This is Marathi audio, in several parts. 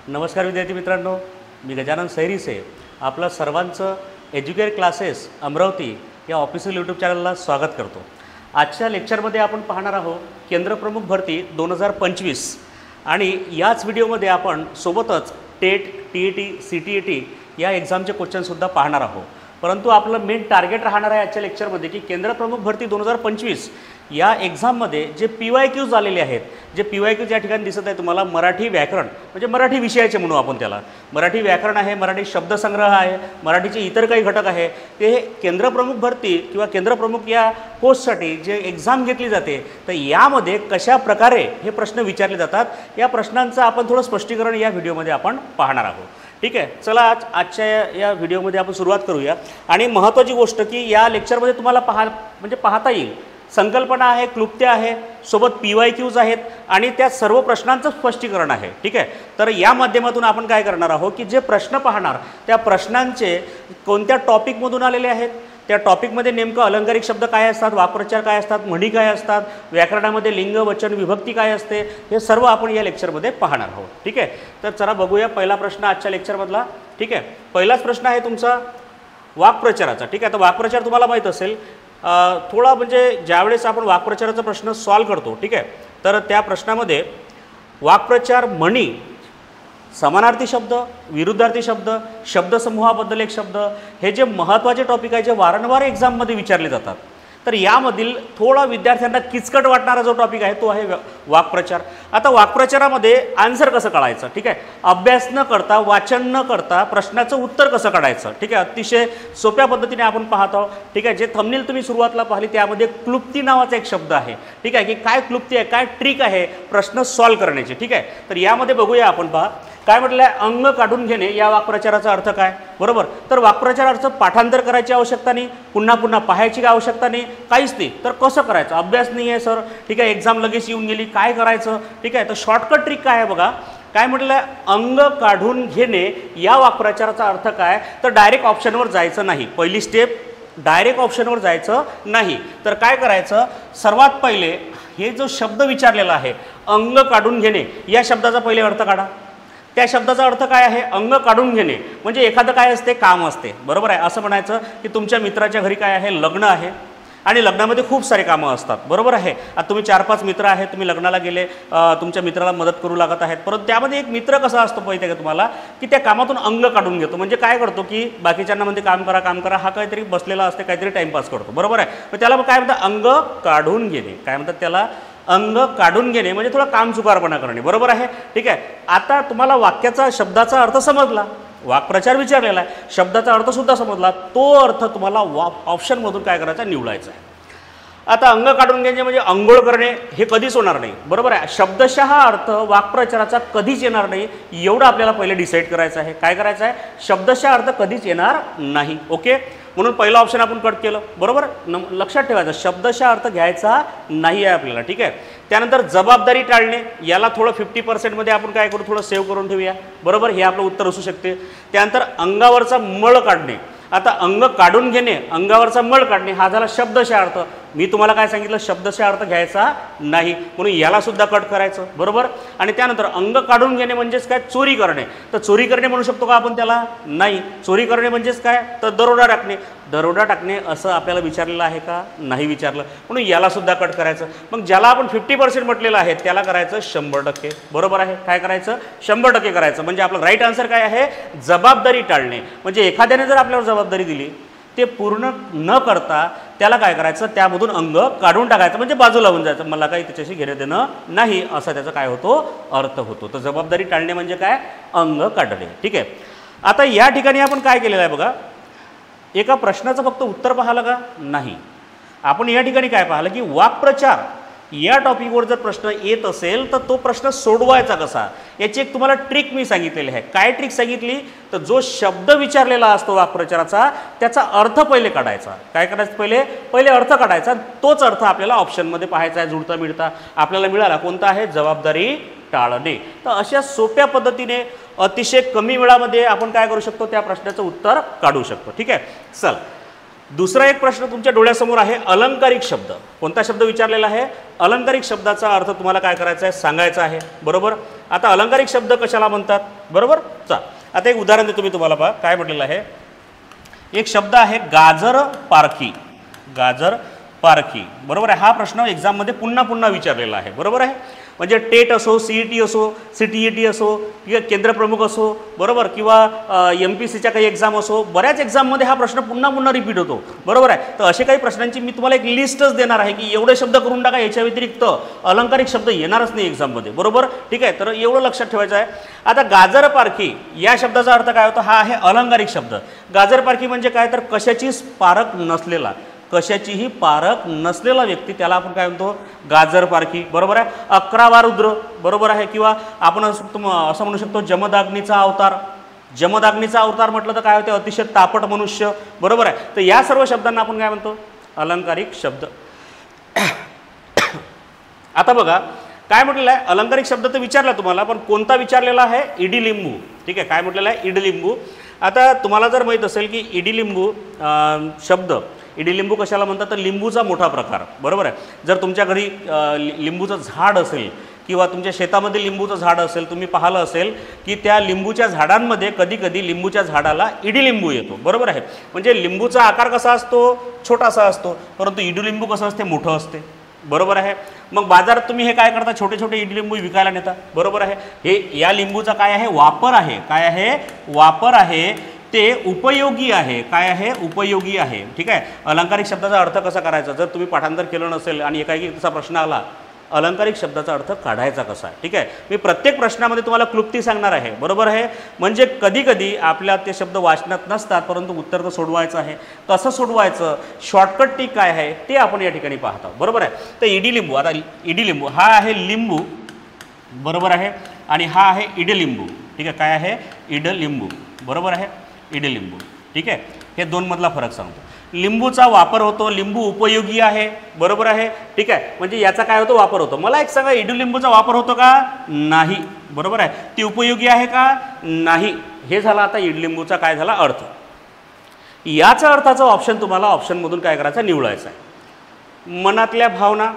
नमस्कार विद्यार्थी मित्रांनो, मी गजानन सैरीसे आपलं सर्वांचं एज्युकेट क्लासेस अमरावती या ऑफिशियल यूट्यूब चॅनलला स्वागत करतो। आजच्या लेक्चरमध्ये आपण पाहणार आहोत केंद्रप्रमुख भरती 2025 आणि याच व्हिडिओमध्ये आपण सोबतच टेट, टीईटी, सीटीईटी या एक्झामचे क्वेश्चनसुद्धा पाहणार आहोत। परंतु आपलं मेन टार्गेट राहणार आहे आजच्या लेक्चरमध्ये की केंद्रप्रमुख भरती 2025 या एक्झाममध्ये जे PYQs आलेले आहेत, जे PYQs या ठिकाणी दिसत आहे तुम्हाला, मराठी व्याकरण म्हणजे मराठी विषयाचे म्हणू आपण त्याला, मराठी व्याकरण आहे, मराठी शब्दसंग्रह आहे, मराठीचे इतर काही घटक आहे, ते केंद्रप्रमुख भरती किंवा केंद्रप्रमुख या पोस्टसाठी जे एक्झाम घेतली जाते तर यामध्ये कशा प्रकारे हे प्रश्न विचारले जातात, या प्रश्नांचं आपण थोडं स्पष्टीकरण या व्हिडिओमध्ये आपण पाहणार आहोत। ठीक आहे, चला आजच्या या व्हिडिओमध्ये आपण सुरुवात करूया। आणि महत्त्वाची गोष्ट की या लेक्चरमध्ये तुम्हाला पाहता येईल संकल्पना आहे, क्लुप्त्या आहे, सोबत PYQs आहेत आणि त्या सर्व प्रश्नांचं स्पष्टीकरण आहे। ठीक आहे, तर या माध्यमातून आपण काय करणार आहोत की जे प्रश्न पाहणार त्या प्रश्नांचे कोणत्या टॉपिकमधून आलेले आहेत, त्या टॉपिकमध्ये नेमकं अलंकारिक शब्द काय असतात, वाक्प्रचार काय असतात, म्हणी काय असतात, व्याकरणामध्ये लिंग, वचन, विभक्ती काय असते, हे सर्व आपण या लेक्चरमध्ये पाहणार आहोत। ठीक आहे, तर चला बघूया पहिला प्रश्न आजच्या लेक्चरमधला। ठीक आहे, पहिलाच प्रश्न आहे तुमचा वाक्प्रचाराचा। ठीक आहे, तर वाक्प्रचार तुम्हाला माहीत असेल थोडा म्हणजे ज्यावेळेस आपण वाक्प्रचाराचा प्रश्न सॉल्व करतो, ठीक आहे, तर त्या प्रश्नामध्ये वाक्प्रचार, म्हणी, समानार्थी शब्द, विरुद्धार्थी शब्द, शब्दसमूहाबद्दल एक शब्द, हे जे महत्त्वाचे टॉपिक आहे जे वारंवार एक्झाममध्ये विचारले जातात, तर यामधील थोडा विद्यार्थ्यांना किचकट वाटणारा जो टॉपिक आहे तो आहे वाक्प्रचार। आता वाक्प्रचारामध्ये आन्सर कसं काढायचं, ठीक आहे, अभ्यास न करता, वाचन न करता प्रश्नाचं उत्तर कसं काढायचं, ठीक आहे, अतिशय सोप्या पद्धतीने आपण पाहत आहोत। ठीक आहे, जे थंबनेल तुम्ही सुरुवातीला पाहिली त्यामध्ये क्लुप्ती नावाचा एक शब्द आहे। ठीक आहे, की काय क्लुप्ती आहे, काय ट्रिक आहे प्रश्न सॉल्व करण्याची। ठीक आहे, तर यामध्ये बघूया आपण, पहा काय म्हटलं आहे, अंग काढून घेणे या वाक्प्रचाराचा अर्थ काय, बरोबर। तर वाक्प्रचाराचं पाठांतर करायची आवश्यकता नाही, पुन्हा पुन्हा पाहायची आवश्यकता नाही, काहीच नाही, तर कसं करायचं, अभ्यास नाही आहे सर, ठीक आहे, एक्झाम लगेच येऊन गेली, काय करायचं। ठीक आहे, तर शॉर्टकट ट्रिक काय आहे बघा, काय म्हटलं आहे, अंग काढून घेणे या वाक्प्रचाराचा अर्थ काय, तर डायरेक्ट ऑप्शनवर जायचं नाही, पहिली स्टेप डायरेक्ट ऑप्शनवर जायचं नाही, तर काय करायचं, सर्वात पहिले हे जो शब्द विचारलेला आहे अंग काढून घेणे या शब्दाचा पहिले अर्थ काढा। त्या शब्दाचा अर्थ काय आहे, अंग काढून घेणे म्हणजे एखादं काय असते, काम असते, बरोबर आहे। असं म्हणायचं की तुमच्या मित्राच्या घरी काय आहे, लग्न आहे आणि लग्नामध्ये खूप सारे कामं असतात, बरोबर आहे। आता तुम्ही 4-5 मित्र आहेत, तुम्ही लग्नाला गेले, तुमच्या मित्राला मदत करू लागत आहेत, परंतु त्यामध्ये एक मित्र कसा असतो माहिती आहे का तुम्हाला, की त्या कामातून अंग काढून घेतो, म्हणजे काय करतो की बाकीच्यांना म्हणते काम करा, हा काहीतरी बसलेला असते, काहीतरी टाईमपास करतो, बरोबर आहे। तर त्याला काय म्हणतात, अंग काढून घेणे, काय म्हणतात त्याला, अंग काढून घेणे म्हणजे थोडा कामचुकारपणा करणे, बरोबर आहे। ठीक आहे, आता तुम्हाला वाक्याचा शब्दाचा अर्थ समजला, वाक्प्रचार विचारलेला आहे, शब्दाचा अर्थसुद्धा समजला, तो अर्थ तुम्हाला ऑप्शनमधून काय करायचा, निवडायचा आहे। आता अंग काढून घ्यायचे म्हणजे अंघोळ करणे हे कधीच होणार नाही, बरोबर आहे। शब्दशः अर्थ वाक्प्रचाराचा कधीच येणार नाही, एवढं आपल्याला पहिले डिसाईड करायचं आहे। काय करायचं आहे, शब्दशः अर्थ कधीच येणार नाही, ओके। म्हणून पहिला ऑप्शन आपण कट केलं, बरोबर, लक्षात ठेवायचं शब्दशः अर्थ घ्यायचा नाही आहे आपल्याला। ठीक आहे, त्यानंतर जबाबदारी टाळणे, याला थोडं 50% आपण काय करू, थोडं सेव्ह करून ठेवूया, बरोबर, हे आपलं उत्तर असू शकते। त्यानंतर अंगावरचा मळ काढणे, आता अंग काढून घेणे, अंगावरचा मळ काढणे हा झाला शब्दशः अर्थ, मी तुम्हाला काय सांगितलं, शब्दशः अर्थ घ्यायचा नाही, म्हणून याला सुद्धा कट करायचं, बरोबर। आणि त्यानंतर अंग काढून घेणे म्हणजेच काय, चोरी करणे, तर चोरी करणे म्हणू शकतो का आपण त्याला, नाही, चोरी करणे म्हणजेच काय, तर दरोडा टाकणे असं आपल्याला विचारलेलं आहे का, नाही विचारलं, म्हणून याला सुद्धा कट करायचं। मग ज्याला आपण 50% म्हटलेलं आहे त्याला करायचं 100%, बरोबर आहे। काय करायचं, 100% करायचं, म्हणजे आपलं राईट आन्सर काय आहे, जबाबदारी टाळणे, म्हणजे एखाद्याने जर आपल्यावर जबाबदारी दिली ते पूर्ण न करता त्याला काय करायचं, त्यामधून अंग काढून टाकायचं, म्हणजे बाजूला होऊन जायचं, मला काही त्याच्याशी घेणं देणं नाही, असा त्याचा काय होतो, अर्थ होतो। तर जबाबदारी टाळणे म्हणजे काय, अंग काढणे। ठीक आहे, आता या ठिकाणी आपण काय केलेलं आहे बघा, एका प्रश्नाचं फक्त उत्तर पाहिलं का, नाही, आपण या ठिकाणी काय पाहिलं की वाक्प्रचार या टॉपिकवर जर प्रश्न येत असेल तर तो प्रश्न सोडवायचा कसा, याची एक तुम्हाला ट्रिक मी सांगितलेली आहे। काय ट्रिक सांगितली, तर जो शब्द विचारलेला असतो वाक्प्रचाराचा त्याचा अर्थ पहिले काढायचा, काय करायचं, पहिले अर्थ काढायचा, तोच अर्थ आपल्याला ऑप्शनमध्ये पाहायचा आहे, जुळता मिळता आपल्याला मिळाला, कोणता आहे, जबाबदारी टाळणे। तर अशा सोप्या पद्धतीने अतिशय कमी वेळामध्ये आपण काय करू शकतो, त्या प्रश्नाचं उत्तर काढू शकतो। ठीक आहे, चल दुसरा एक प्रश्न तुमच्या डोळ्यासमोर आहे, अलंकारिक शब्द, कोणता शब्द विचारलेला आहे, अलंकारिक शब्दाचा अर्थ तुम्हाला काय करायचा आहे, सांगायचा आहे, बरोबर। आता अलंकारिक शब्द कशाला म्हणतात, बरोबर. चा आता एक उदाहरण देतो मी तुम्हाला, पहा काय म्हटलेलं आहे. एक शब्द आहे गाजर पारखी. गाजर पारखी, बरोबर आहे. हा प्रश्न एक्झाममध्ये पुन्हा पुन्हा विचारलेला आहे, बरोबर आहे. म्हणजे टेट असो, CET असो, CTET असो, किंवा केंद्रप्रमुख असो, बरोबर, किंवा MPSCच्या काही एक्झाम असो, बऱ्याच एक्झाममध्ये हा प्रश्न पुन्हा पुन्हा रिपीट होतो, बरोबर आहे. तर असे काही प्रश्नांची मी तुम्हाला एक लिस्टच देणार आहे की एवढे शब्द करून टाका, याच्या व्यतिरिक्त अलंकारिक शब्द येणारच नाही एक्झाममध्ये, बरोबर. ठीक आहे, तर एवढं लक्षात ठेवायचं आहे. आता गाजर पारखी या शब्दाचा अर्थ काय होतो, हा आहे अलंकारिक शब्द. गाजर पारखी म्हणजे काय, तर कशाचीच पारख नसलेला, कशाचीही पारख नसलेला व्यक्ती, त्याला आपण काय म्हणतो, गाजर पारखी, बरोबर आहे. 11वा रुद्र, बरोबर आहे. किंवा आपण असं म्हणू शकतो जमदाग्नीचा अवतार. जमदाग्नीचा अवतार म्हटलं तर काय होते, अतिशय तापट मनुष्य, बरोबर आहे. तर या सर्व शब्दांना आपण काय म्हणतो, अलंकारिक शब्द. आता बघा काय म्हटलेलं आहे, अलंकारिक शब्द तर विचारला तुम्हाला, पण कोणता विचारलेला आहे, इडिलिंबू. ठीक आहे, काय म्हटलेलं आहे, इडिलिंबू. आता तुम्हाला जर माहीत असेल की इडिलिंबू शब्द, इडिलिंबू कशाला म्हणतात, तर लिंबूचा मोठा प्रकार, बरोबर आहे. जर तुमच्या घरी लिंबूचं झाड असेल किंवा तुमच्या शेतामध्ये लिंबूचं झाड असेल, तुम्ही पाहिलं असेल की त्या लिंबूच्या झाडांमध्ये कधी कधी लिंबूच्या झाडाला इडिलिंबू येतो, बरोबर आहे. म्हणजे लिंबूचा आकार कसा असतो, छोटासा असतो, परंतु इडिलिंबू कसं असते, मोठं असते, बरोबर आहे. मग बाजारात तुम्ही हे काय करता, छोटे छोटे इडिलिंबू विकायला नेता, बरोबर आहे. हे या लिंबूचा काय आहे, वापर आहे, काय आहे, वापर आहे, ते उपयोगी आहे, काय आहे, उपयोगी आहे. ठीक आहे. अलंकारिक शब्दाचा अर्थ कसा करायचा, जर तुम्ही पाठांतर केलं नसेल आणि एकाएकी तसा प्रश्न आला, अलंकारिक शब्दाचा अर्थ काढायचा कसा आहे. ठीक आहे, मी प्रत्येक प्रश्नामध्ये तुम्हाला क्लुप्ती सांगणार आहे, बरोबर आहे. म्हणजे कधी कधी आपल्या ते शब्द वाचनात नसतात, परंतु उत्तर तर सोडवायचं आहे. कसं सोडवायचं, शॉर्टकट टिक काय आहे ते आपण या ठिकाणी पाहतो, बरोबर आहे. तर इडिलिंबू, आता इडिलिंबू हा आहे लिंबू, बरोबर आहे, आणि हा आहे इडलिंबू. ठीक आहे, काय आहे, इडलिंबू, बरोबर आहे, इडलिंबू. ठीक आहे, हे दोन मधला फरक सांगतो. लिंबूचा वापर होतो, लिंबू उपयोगी आहे, बरोबर आहे. ठीक आहे, म्हणजे याचा काय होतो, वापर होतो. मला एक सांगा, इडलिंबूचा वापर होतो का, नाही, बरोबर आहे. ती उपयोगी आहे का, नाही. हे झालं आता इडलिंबूचा काय झाला अर्थ. याचा अर्थाचा ऑप्शन तुम्हाला ऑप्शनमधून काय करायचा, निवडायचा आहे. मनातल्या भावना.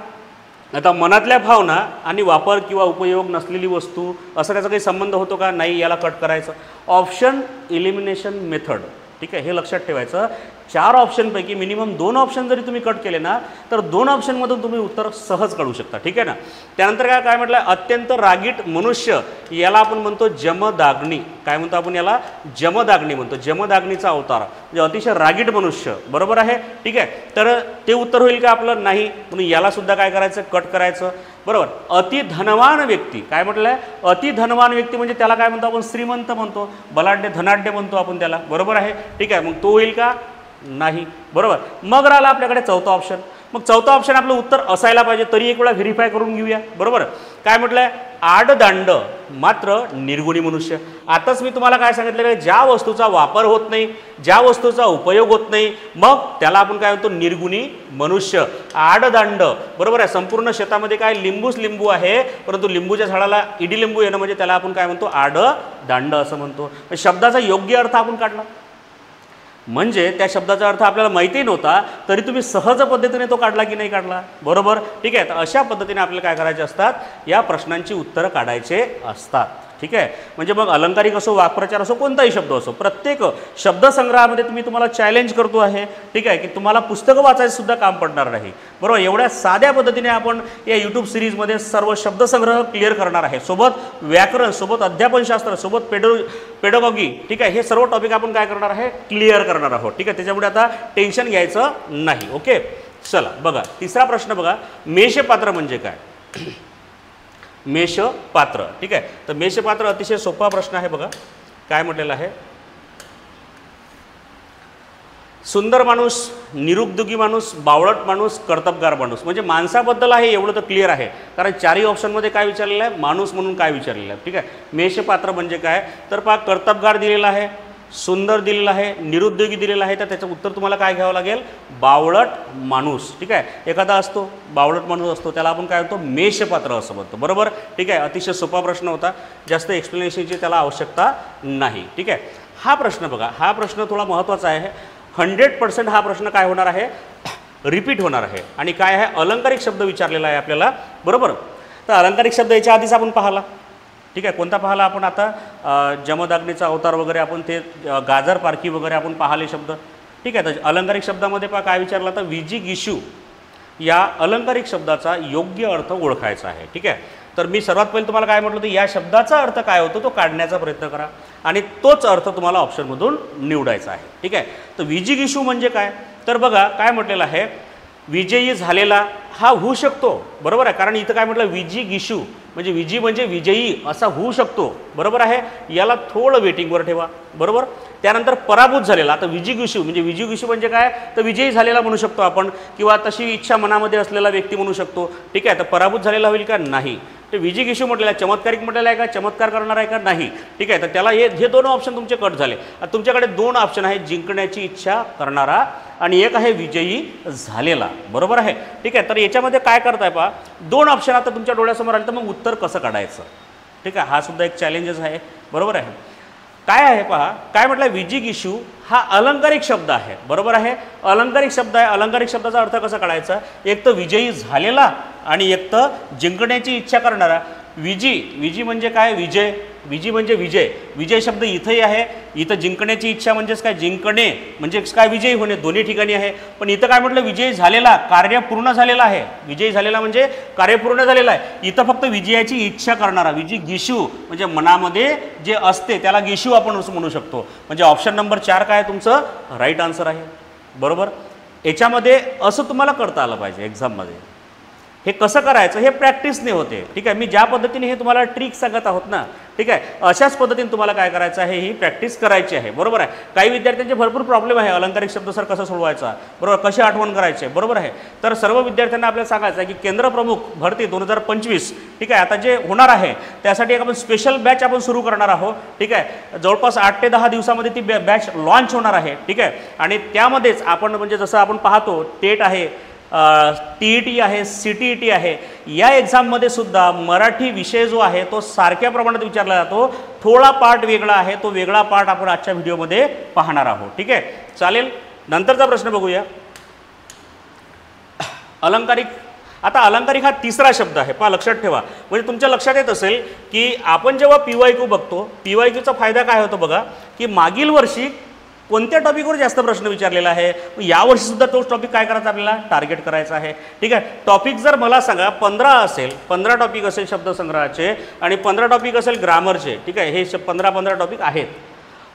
आता मनातल्या भावना आणि वापर किंवा उपयोग नसलेली वस्तू, असं त्याचा काही संबंध होतो का, नाही, याला कट करायचं. Option elimination method. ठीक आहे, हे लक्षात ठेवायचं. 4 ऑप्शनपैकी मिनिमम 2 ऑप्शन जरी तुम्ही कट केले ना, तर 2 ऑप्शनमधून तुम्ही उत्तर सहज काढू शकता. ठीक आहे ना. त्यानंतर काय काय म्हटलं, अत्यंत रागीट मनुष्य, याला आपण म्हणतो जमदाग्नी. काय म्हणतो आपण याला, जमदाग्नी म्हणतो. जमदाग्नीचा अवतार म्हणजे अतिशय रागीट मनुष्य, बरोबर आहे. ठीक आहे, तर ते उत्तर होईल का आपलं, नाही. म्हणून याला सुद्धा काय करायचं, कट करायचं, बरोबर. अति धनवान व्यक्ती, काय म्हटलं आहे, अति धनवान व्यक्ती म्हणजे त्याला काय म्हणतो आपण, श्रीमंत म्हणतो, बलाढ्य, धनाढ्य म्हणतो आपण त्याला, बरोबर आहे. ठीक आहे, मग तो होईल का, नाही, बरोबर. मग राहिला आपल्याकडे चौथा ऑप्शन. मग चौथा ऑप्शन आपलं उत्तर असायला पाहिजे, तरी एक वेळा व्हेरीफाय करून घेऊया, बरोबर. काय म्हटलंय, आडदांड मात्र निर्गुणी मनुष्य. आताच मी तुम्हाला काय सांगितलं, ज्या वस्तूचा वापर होत नाही, ज्या वस्तूचा उपयोग होत नाही, मग त्याला आपण काय म्हणतो, निर्गुणी मनुष्य. आडदांड, बरोबर आहे. संपूर्ण शेतामध्ये काय लिंबूच लिंबू आहे, परंतु लिंबूच्या झाडाला इडिलिंबू येणं म्हणजे त्याला आपण काय म्हणतो, आडदांड असं म्हणतो. शब्दाचा योग्य अर्थ आपण काढला, म्हणजे त्या शब्दाचा अर्थ आपल्याला माहिती नव्हता, तरी तुम्ही सहज पद्धतीने तो काढला की नाही काढला, बरोबर. ठीक आहे, तर अशा पद्धतीने आपल्याला काय करायचे असतात, या प्रश्नांची उत्तरं काढायचे असतात. ठीक आहे, म्हणजे मग अलंकारिक असो, वाक्प्रचार असो, कोणताही शब्द असो, प्रत्येक शब्दसंग्रहामध्ये तुम्हाला चॅलेंज करतो आहे. ठीक आहे, की तुम्हाला पुस्तकं वाचायचं सुद्धा काम पडणार नाही, बरोबर. एवढ्या साध्या पद्धतीने आपण या यूट्यूब सिरीजमध्ये सर्व शब्दसंग्रह क्लिअर करणार आहे, सोबत व्याकरण, सोबत अध्यापनशास्त्र, सोबत पेडोगॉगी. ठीक आहे, हे सर्व टॉपिक आपण काय करणार आहे, क्लिअर करणार आहोत. ठीक आहे, त्याच्यामुळे आता टेन्शन घ्यायचं नाही. ओके, चला बघा तिसरा प्रश्न बघा, मेषपात्र म्हणजे काय, मेषपात्र. ठीक आहे, तर मेषपात्र अतिशय सोपा प्रश्न आहे. बघा काय म्हटलेलं आहे, सुंदर माणूस, निरुद्योगी माणूस, बावळट माणूस, कर्तबगार माणूस. म्हणजे माणसाबद्दल आहे एवढं तर क्लिअर आहे, कारण 4ही ऑप्शनमध्ये काय विचारलेलं आहे, माणूस म्हणून काय विचारलेलं आहे. ठीक आहे, मेषपात्र म्हणजे काय, तर पहा कर्तबगार दिलेला आहे, सुंदर दिलेला आहे, निरुद्योगी दिलेला आहे, तर त्याचं उत्तर तुम्हाला काय घ्यावं लागेल, बावळट माणूस. ठीक आहे, एखादा असतो बावळट माणूस असतो, त्याला आपण काय म्हणतो, मेषपात्र असं म्हणतो, बरोबर. ठीक आहे, अतिशय सोपा प्रश्न होता, जास्त एक्सप्लेनेशनची त्याला आवश्यकता नाही. ठीक आहे, हा प्रश्न बघा, हा प्रश्न थोडा महत्त्वाचा आहे. 100% हा प्रश्न काय होणार आहे, रिपीट होणार आहे. आणि काय आहे, अलंकारिक शब्द विचारलेला आहे आपल्याला, बरोबर. तर अलंकारिक शब्द याच्या आधीच आपण पाहिला, ठीक आहे. कोणता पाहिला आपण आता? जमदाग्नीचा अवतार वगैरे आपण ते गाजर पारखी वगैरे आपण पाहिले शब्द. ठीक आहे. तर अलंकारिक शब्दामध्ये पहा काय विचारलं तर विजिगीषू या अलंकारिक शब्दाचा योग्य अर्थ ओळखायचा आहे. ठीक आहे. तर मी सर्वात पहिले तुम्हाला काय म्हटलं तर या शब्दाचा अर्थ काय होतो तो काढण्याचा प्रयत्न करा आणि तोच अर्थ तुम्हाला ऑप्शनमधून निवडायचा आहे. ठीक आहे. तर विजिगीषू म्हणजे काय तर बघा काय म्हटलेलं आहे, विजयी झालेला हा होऊ शकतो. बरोबर आहे. कारण इथं काय म्हटलं विजिगीषू म्हणजे विजी म्हणजे विजयी असा होऊ शकतो. बरोबर आहे. याला थोडं वेटिंगवर ठेवा. बरोबर. त्यानंतर पराभूत झालेला. आता विजिगीषू म्हणजे काय तर विजयी झालेला म्हणू शकतो आपण किंवा तशी इच्छा मनामध्ये असलेला व्यक्ती म्हणू शकतो. ठीक आहे. तर पराभूत झालेला होईल का नाही. ते विजिगीषू म्हटलेला आहे, चमत्कारिक म्हटलेला आहे का, चमत्कार करणार आहे का नाही. ठीक आहे. तर त्याला हे दोन ऑप्शन तुमचे कट झाले. तुमच्याकडे दोन ऑप्शन आहेत, जिंकण्याची इच्छा करणारा आणि एक आहे विजयी झालेला. बरोबर आहे. ठीक आहे. तर याच्यामध्ये काय करताय पहा, दोन ऑप्शन आता तुमच्या डोळ्यासमोर आले तर मग उत्तर कसं काढायचं. ठीक आहे. हा सुद्धा एक चॅलेंजेस आहे. बरोबर आहे. काय आहे पहा, काय म्हटलं विजिगीषू हा अलंकारिक शब्द आहे. बरोबर आहे. अलंकारिक शब्द आहे. अलंकारिक शब्दाचा अर्थ कसा काढायचा, एक तर विजयी झालेला आणि एक तर जिंकण्याची इच्छा करणारा. विजी म्हणजे काय, विजय. विजी म्हणजे विजय. विजय शब्द इथंही आहे. इथं जिंकण्याची इच्छा म्हणजेच काय, जिंकणे म्हणजेच काय, विजयी होणे. दोन्ही ठिकाणी आहे. पण इथं काय म्हटलं विजयी झालेला, कार्य पूर्ण झालेला आहे. विजयी झालेला म्हणजे कार्य पूर्ण झालेलं आहे. इथं फक्त विजयाची इच्छा करणारा. विजिगीषू म्हणजे मनामध्ये जे असते त्याला गिषू आपण असं म्हणू शकतो. म्हणजे ऑप्शन नंबर 4 काय तुमचं राईट आन्सर आहे. बरोबर. याच्यामध्ये असं तुम्हाला करता आलं पाहिजे एक्झाममध्ये. हे कसं करायचं हे प्रॅक्टिसने होते. ठीक आहे. मी ज्या पद्धतीने हे तुम्हाला ट्रिक सांगत आहोत ना, ठीक आहे, अशाच पद्धतीने तुम्हाला काय करायचं आहे, ही प्रॅक्टिस करायची आहे. बरोबर आहे. काही विद्यार्थ्यांचे भरपूर प्रॉब्लेम आहे, अलंकारिक शब्द सर कसा सोडवायचा, बरोबर, कशी आठवण करायचे. बरोबर आहे. तर सर्व विद्यार्थ्यांना आपल्याला सांगायचं आहे की केंद्र प्रमुख भरती 2025 ठीक आहे आता जे होणार आहे त्यासाठी एक आपण स्पेशल बॅच आपण सुरू करणार आहोत. ठीक आहे. जवळपास 8 ते 10 दिवसामध्ये ती बॅच लॉन्च होणार आहे. ठीक आहे. आणि त्यामध्येच आपण म्हणजे जसं आपण पाहतो टेट आहे, TET आहे, CTET आहे, या एक्झाममध्ये सुद्धा मराठी विषय जो आहे तो सारख्या प्रमाणात विचारला जातो. थोडा पार्ट वेगळा आहे, तो वेगळा पार्ट आपण आजच्या व्हिडिओमध्ये पाहणार आहोत. ठीक आहे. चालेल. नंतरचा प्रश्न बघूया. अलंकारिक. आता अलंकारिक हा तिसरा शब्द आहे. पहा लक्षात ठेवा. म्हणजे तुमच्या लक्षात येत असेल की आपण जेव्हा PYQ बघतो, PYQचा फायदा काय होतो बघा, की मागील वर्षी कोणत्या टॉपिकवर जास्त प्रश्न विचारलेला आहे, यावर्षी सुद्धा तोच टॉपिक काय करायचा आपल्याला टार्गेट करायचा आहे. ठीक आहे. टॉपिक जर मला सांगा 15 असेल, 15 टॉपिक असेल शब्दसंग्रहाचे आणि 15 टॉपिक असेल ग्रामरचे. ठीक आहे. हे 15 टॉपिक आहेत.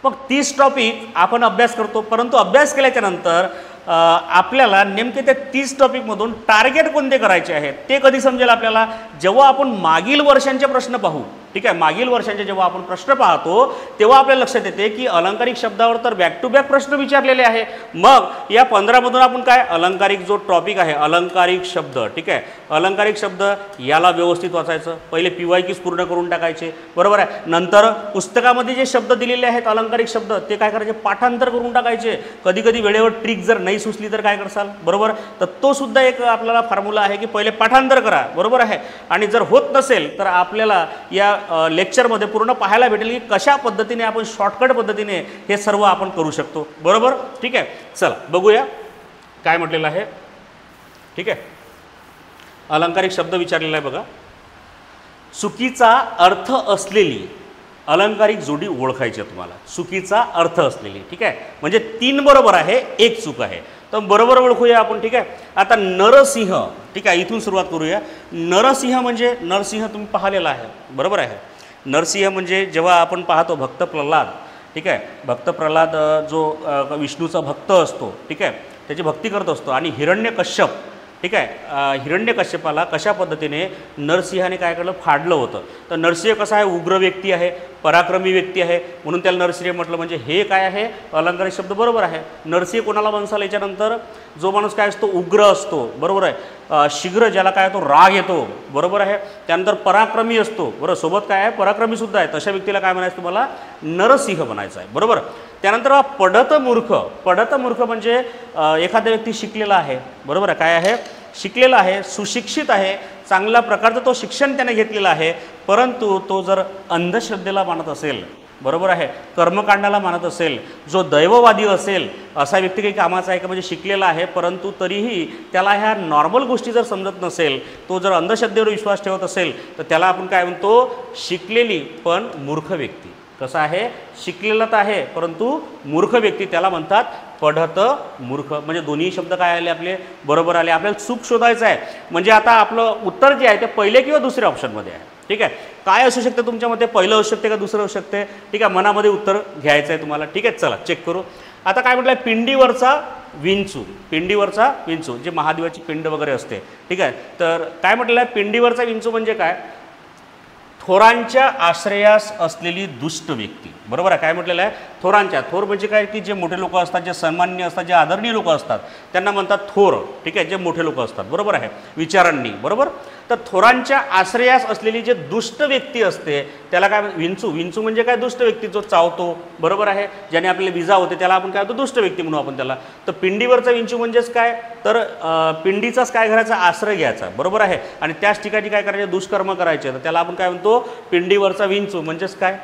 मग 30 टॉपिक आपण अभ्यास करतो, परंतु अभ्यास केल्याच्या नंतर आपल्याला नेमके त्या 30 टॉपिकमधून टार्गेट कोणते करायचे आहेत ते कधी समजेल आपल्याला, जेव्हा आपण मागील वर्षांचे प्रश्न पाहू. ठीक आहे. मागील वर्षांचे जेव्हा आपण प्रश्न पाहतो तेव्हा आपल्याला लक्षात येते की अलंकारिक शब्दावर तर बॅक टू बॅक प्रश्न विचारलेले आहे. मग या 15 मधून आपण काय अलंकारिक जो टॉपिक आहे अलंकारिक शब्द, ठीक आहे, अलंकारिक शब्द याला व्यवस्थित वाचायचं. पहिले PYQs पूर्ण करून टाकायचे. बरोबर आहे. नंतर पुस्तकामध्ये जे शब्द दिलेले आहेत अलंकारिक शब्द ते काय करायचे, पाठांतर करून टाकायचे. कधी कधी वेळेवर ट्रिक जर नाही सुचली तर काय करसाल. बरोबर. तर तो सुद्धा एक आपल्याला फॉर्म्युला आहे की पहिले पाठांतर करा. बरोबर आहे. आणि जर होत नसेल तर आपल्याला या लेक्चरमध्ये पूर्ण पाहायला भेटेल की कशा पद्धतीने आपण शॉर्टकट पद्धतीने हे सर्व आपण करू शकतो. बरोबर. ठीक आहे. चला बघूया काय म्हटलेलं आहे. ठीक आहे. अलंकारिक शब्द विचारलेला आहे बघा. चुकीचा अर्थ असलेली अलंकारिक जोडी ओळखायची तुम्हाला. चुकीचा अर्थ असलेली. ठीक आहे. म्हणजे 3 बरोबर आहे, 1 चूक आहे. तर बरोबर ओळखूया आपण. ठीक आहे. आता नरसिंह. ठीक आहे. इथून सुरुवात करूया. नरसिंह म्हणजे नरसिंह तुम्ही पाहिलेला आहे. बरोबर आहे. नरसिंह म्हणजे जेव्हा आपण पाहतो भक्त प्रल्हाद. ठीक आहे. भक्त प्रल्हाद जो विष्णूचा भक्त असतो. ठीक आहे. त्याची भक्ती करत असतो आणि हिरण्यकश्यप. ठीक आहे. हिरण्यकश्यपाला कशा पद्धतीने नरसिंहाने काय केलं, फाडलं होतं. तर नरसिंह कसा आहे, उग्र व्यक्ती आहे, पराक्रमी व्यक्ती आहे, म्हणून त्याला नरसिंह म्हटलं. म्हणजे हे काय आहे अलंकारिक शब्द बरोबर आहे. नरसिंह कोणाला बनसाल याच्यानंतर जो माणूस काय असतो उग्र असतो. बरोबर आहे. शीघ्र ज्याला काय तो राग येतो. बरोबर आहे. त्यानंतर पराक्रमी असतो. बरोबर. सोबत काय आहे पराक्रमी सुद्धा आहे. तशा व्यक्तीला काय म्हणायचं तुम्हाला नरसिंह बनायचं आहे. बरोबर. त्यानंतर पढत मूर्ख. पढत मूर्ख म्हणजे एखादा व्यक्ती शिकलेला आहे. बरोबर आहे. काय आहे शिकलेला आहे, सुशिक्षित आहे, चांगल्या प्रकारचं तो शिक्षण त्याने घेतलेलं आहे, परंतु तो जर अंधश्रद्धेला मानत असेल. बरोबर आहे, कर्मकांडाला मानत असेल, जो दैववादी असेल असा व्यक्ती काही कामाचा आहे का, म्हणजे शिकलेला आहे परंतु तरीही त्याला ह्या नॉर्मल गोष्टी जर समजत नसेल, तो जर अंधश्रद्धेवर विश्वास ठेवत असेल तर त्याला आपण काय म्हणतो, शिकलेली पण मूर्ख व्यक्ती. कसं आहे, शिकलेला तर आहे परंतु मूर्ख व्यक्ती त्याला म्हणतात पढत मूर्ख. म्हणजे दोन्ही शब्द काय आले आपले, बरोबर आले. आपल्याला चूक शोधायचं आहे, म्हणजे आता आपलं उत्तर जे आहे ते पहिले किंवा दुसऱ्या ऑप्शनमध्ये आहे. ठीक आहे, काय असू शकते तुमच्यामध्ये, पहिलं असू शकते का दुसरं असू शकते. ठीक आहे, मनामध्ये उत्तर घ्यायचं आहे तुम्हाला. ठीक आहे, चला चेक करू. आता काय म्हटलं, पिंडीवरचा विंचू. पिंडीवरचा विंचू जे महादेवाची पिंड वगैरे असते. ठीक आहे, तर काय म्हटलं, पिंडीवरचा विंचू म्हणजे काय, थोरांच्या आश्रयास असलेली दुष्ट व्यक्ती. बरोबर आहे, काय म्हटलेलं आहे, थोरांच्या. थोर म्हणजे काय, की जे मोठे लोक असतात, जे सन्माननीय असतात, जे आदरणीय लोक असतात त्यांना म्हणतात थोर. ठीक आहे, जे मोठे लोक असतात, बरोबर आहे, विचारांनी. बरोबर, तर थोरांच्या आश्रयास असलेली जे दुष्ट व्यक्ती असते त्याला काय, विंचू. विंचू म्हणजे काय, दुष्ट व्यक्ती जो चावतो. बरोबर आहे, ज्याने आपल्याला विजा होते त्याला आपण काय होतो, दुष्ट व्यक्ती म्हणू आपण त्याला. तर पिंडीवरचा विंचू म्हणजेच काय, तर पिंडीचाच काय करायचा, आश्रय घ्यायचा. बरोबर आहे, आणि त्याच ठिकाणी काय करायचे, दुष्कर्म करायचे, तर त्याला आपण काय म्हणतो, पिंडीवरचा विंचू. म्हणजेच काय,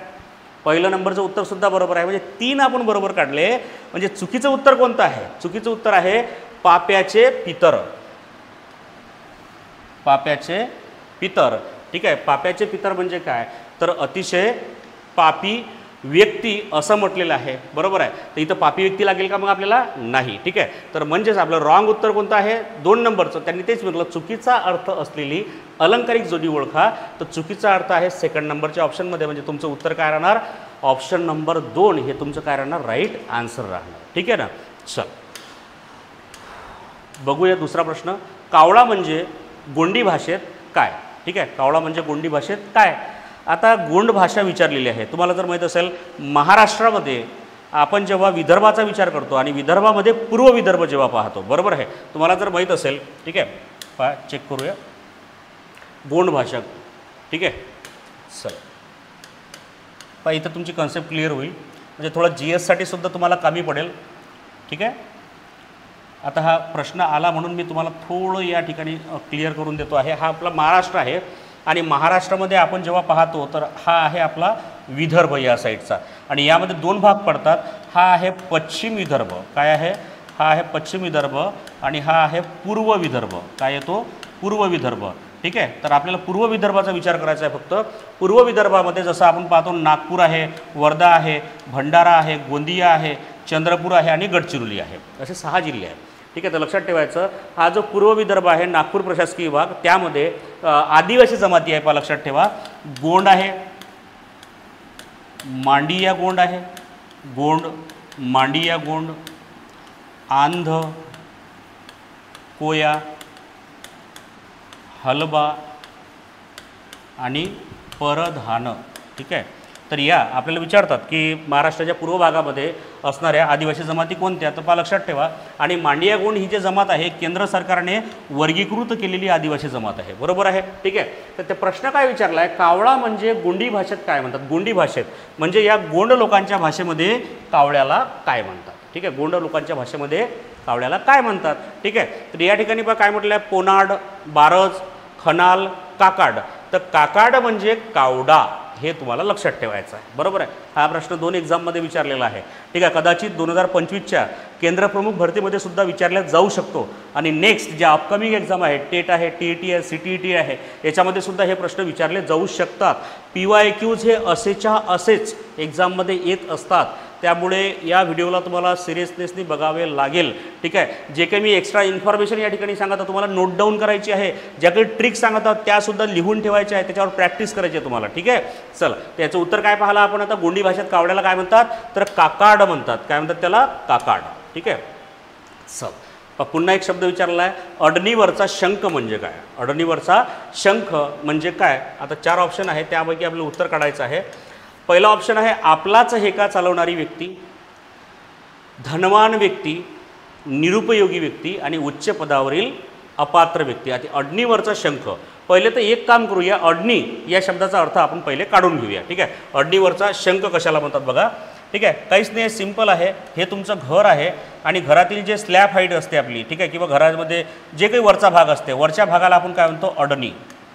पहिलं नंबरचं उत्तरसुद्धा बरोबर आहे. म्हणजे 3 आपण बरोबर काढले. म्हणजे चुकीचं उत्तर कोणतं आहे, चुकीचं उत्तर आहे पाप्याचे पितर. पाप्याचे पितर. ठीक आहे, पाप्याचे पितर म्हणजे काय, तर अतिशय पापी व्यक्ती असं म्हटलेलं आहे. बरोबर आहे, तर इथं पापी व्यक्ती लागेल का मग आपल्याला, नाही. ठीक आहे, तर म्हणजेच आपलं रॉंग उत्तर कोणतं आहे, 2 नंबरचं. त्यांनी तेच म्हटलं, चुकीचा अर्थ असलेली अलंकारिक जोडी ओळखा. तर चुकीचा अर्थ आहे सेकंड नंबरच्या ऑप्शनमध्ये. म्हणजे तुमचं उत्तर काय राहणार, ऑप्शन नंबर 2 हे तुमचं काय राहणार, राईट आन्सर राहणार. ठीक आहे ना. चल बघूया दुसरा प्रश्न. कावळा म्हणजे गोंडी भाषेत काय. ठीक आहे, कावळा म्हणजे गोंडी भाषेत काय. आता गोंड भाषा विचारलेली आहे. तुम्हाला जर माहीत असेल, महाराष्ट्रामध्ये आपण जेव्हा विदर्भाचा विचार करतो आणि विदर्भामध्ये पूर्व विदर्भ जेव्हा पाहतो, बरोबर आहे, तुम्हाला जर माहीत असेल, ठीक आहे, चेक करूया गोंड भाषा. ठीक आहे, चल इथं तुमची कन्सेप्ट क्लिअर होईल, म्हणजे थोडं GS साठी सुद्धा तुम्हाला कमी पडेल. ठीक आहे, आता हा प्रश्न आला म्हणून मी तुम्हाला थोडं या ठिकाणी क्लिअर करून देतो आहे. हा आपला महाराष्ट्र आहे आणि महाराष्ट्रामध्ये आपण जेव्हा पाहतो तर हा आहे आपला विदर्भ या साईडचा, आणि यामध्ये 2 भाग पडतात. हा आहे पश्चिम विदर्भ. काय आहे, हा आहे पश्चिम विदर्भ आणि हा आहे पूर्व विदर्भ. काय येतो, पूर्व विदर्भ. ठीक आहे, तर आपल्याला पूर्व विदर्भाचा विचार करायचा आहे फक्त. पूर्व विदर्भामध्ये जसं आपण पाहतो नागपूर आहे, वर्धा आहे, भंडारा आहे, गोंदिया आहे, चंद्रपूर आहे आणि गडचिरोली आहे, असे 6 जिल्हे आहेत. ठीक आहे, तर लक्षात ठेवायचं, हा जो पूर्व विदर्भ आहे, नागपूर प्रशासकीय विभाग, त्यामध्ये आदिवासी जमाती आहे. लक्षात ठेवा, गोंड आहे, मांडिया गोंड आहे, गोंड, मांडिया गोंड, आंध, कोया, हलबा आणि परधान. ठीक आहे, तर या आपल्याला विचारतात की महाराष्ट्राच्या पूर्व भागामध्ये असणाऱ्या आदिवासी जमाती कोणत्या, तर लक्षात ठेवा. आणि मांडिया गोंड ही जी जमात आहे केंद्र सरकारने वर्गीकृत केलेली आदिवासी जमात आहे. बरोबर आहे. ठीक आहे, तर ते प्रश्न काय विचारला आहे, कावळा म्हणजे गोंडी भाषेत काय म्हणतात. गोंडी भाषेत म्हणजे या गोंड लोकांच्या भाषेमध्ये कावळ्याला काय म्हणतात. ठीक आहे, गोंड लोकांच्या भाषेमध्ये कावळ्याला काय म्हणतात. ठीक आहे, तर या ठिकाणी काय म्हटलं आहे, पोनाड, बारज, खनाल, काकाड. तर काकाड म्हणजे कावडा, हे तुम्हाला लक्षात ठेवायचं आहे. बरोबर आहे, हा प्रश्न 2 एक्झाममध्ये विचारलेला आहे. ठीक आहे, कदाचित 2025च्या केंद्रप्रमुख भरतीमध्ये सुद्धा विचारला जाऊ शकतो. आणि नेक्स्ट ज्या अपकमिंग एक्झाम आहे, टेट आहे, TET आहे, CTET आहे, याच्यामध्ये सुद्धा हे प्रश्न विचारले जाऊ शकतात. PYQs हे असेच्या असेच एक्झाममध्ये येत असतात. त्यामुळे या व्हिडिओला तुम्हाला सिरियसनेसनी बघावे लागेल. ठीक आहे, जे काही मी एक्स्ट्रा इन्फॉर्मेशन या ठिकाणी सांगत आहे तुम्हाला नोट डाऊन करायची आहे. ज्या काही ट्रिक्स सांगत आहोत त्यासुद्धा लिहून ठेवायच्या आहे, त्याच्यावर प्रॅक्टिस करायची आहे तुम्हाला. ठीक आहे, चला त्याचं उत्तर काय पाहिलं आपण आता. गोंडी भाषेत कावड्याला काय म्हणतात, तर काकाड म्हणतात. काय म्हणतात त्याला, काकाड. ठीक आहे, चल पुन्हा एक शब्द विचारला आहे, अडणीवरचा शंख म्हणजे काय. अडणीवरचा शंख म्हणजे काय. आता 4 ऑप्शन आहे, त्यापैकी आपल्याला उत्तर काढायचं आहे. पहिला ऑप्शन आहे आपलाच हेका चालवणारी व्यक्ती, धनवान व्यक्ती, निरुपयोगी व्यक्ती आणि उच्च पदावरील अपात्र व्यक्ती. आता अडणीवरचा शंख, पहिले तर एक काम करूया, अडणी या शब्दाचा अर्थ आपण पहिले काढून घेऊया. ठीक आहे, अडणीवरचा शंख कशाला म्हणतात बघा. ठीक आहे, काहीच नाही, सिंपल आहे. हे तुमचं घर आहे आणि घरातील जे स्लॅब हाईट असते आपली, ठीक आहे, किंवा घरामध्ये जे काही वरचा भाग असते, वरच्या भागाला आपण काय म्हणतो, अडणी.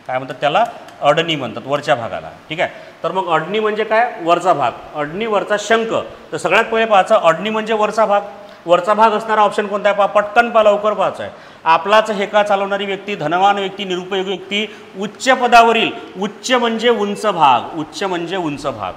काय म्हणतात त्याला, अडनी म्हणतात वरच्या भागाला, ठीक आहे. तर मग अडनी म्हणजे काय, वरचा भाग, अडनी वरचा शंख. तर सगळ्यात पहिले पाहायचं अडनी म्हणजे वरचा भाग. वरचा भाग असणारा ऑप्शन कोणता आहे, पहा पटकन पहा, लवकर पाहायचं आहे. आपलाच हेका चालवणारी व्यक्ती, धनवान व्यक्ती, निरुपयोगी व्यक्ती, उच्च पदावरील. उच्च म्हणजे उंच भाग, उच्च म्हणजे उंच भाग.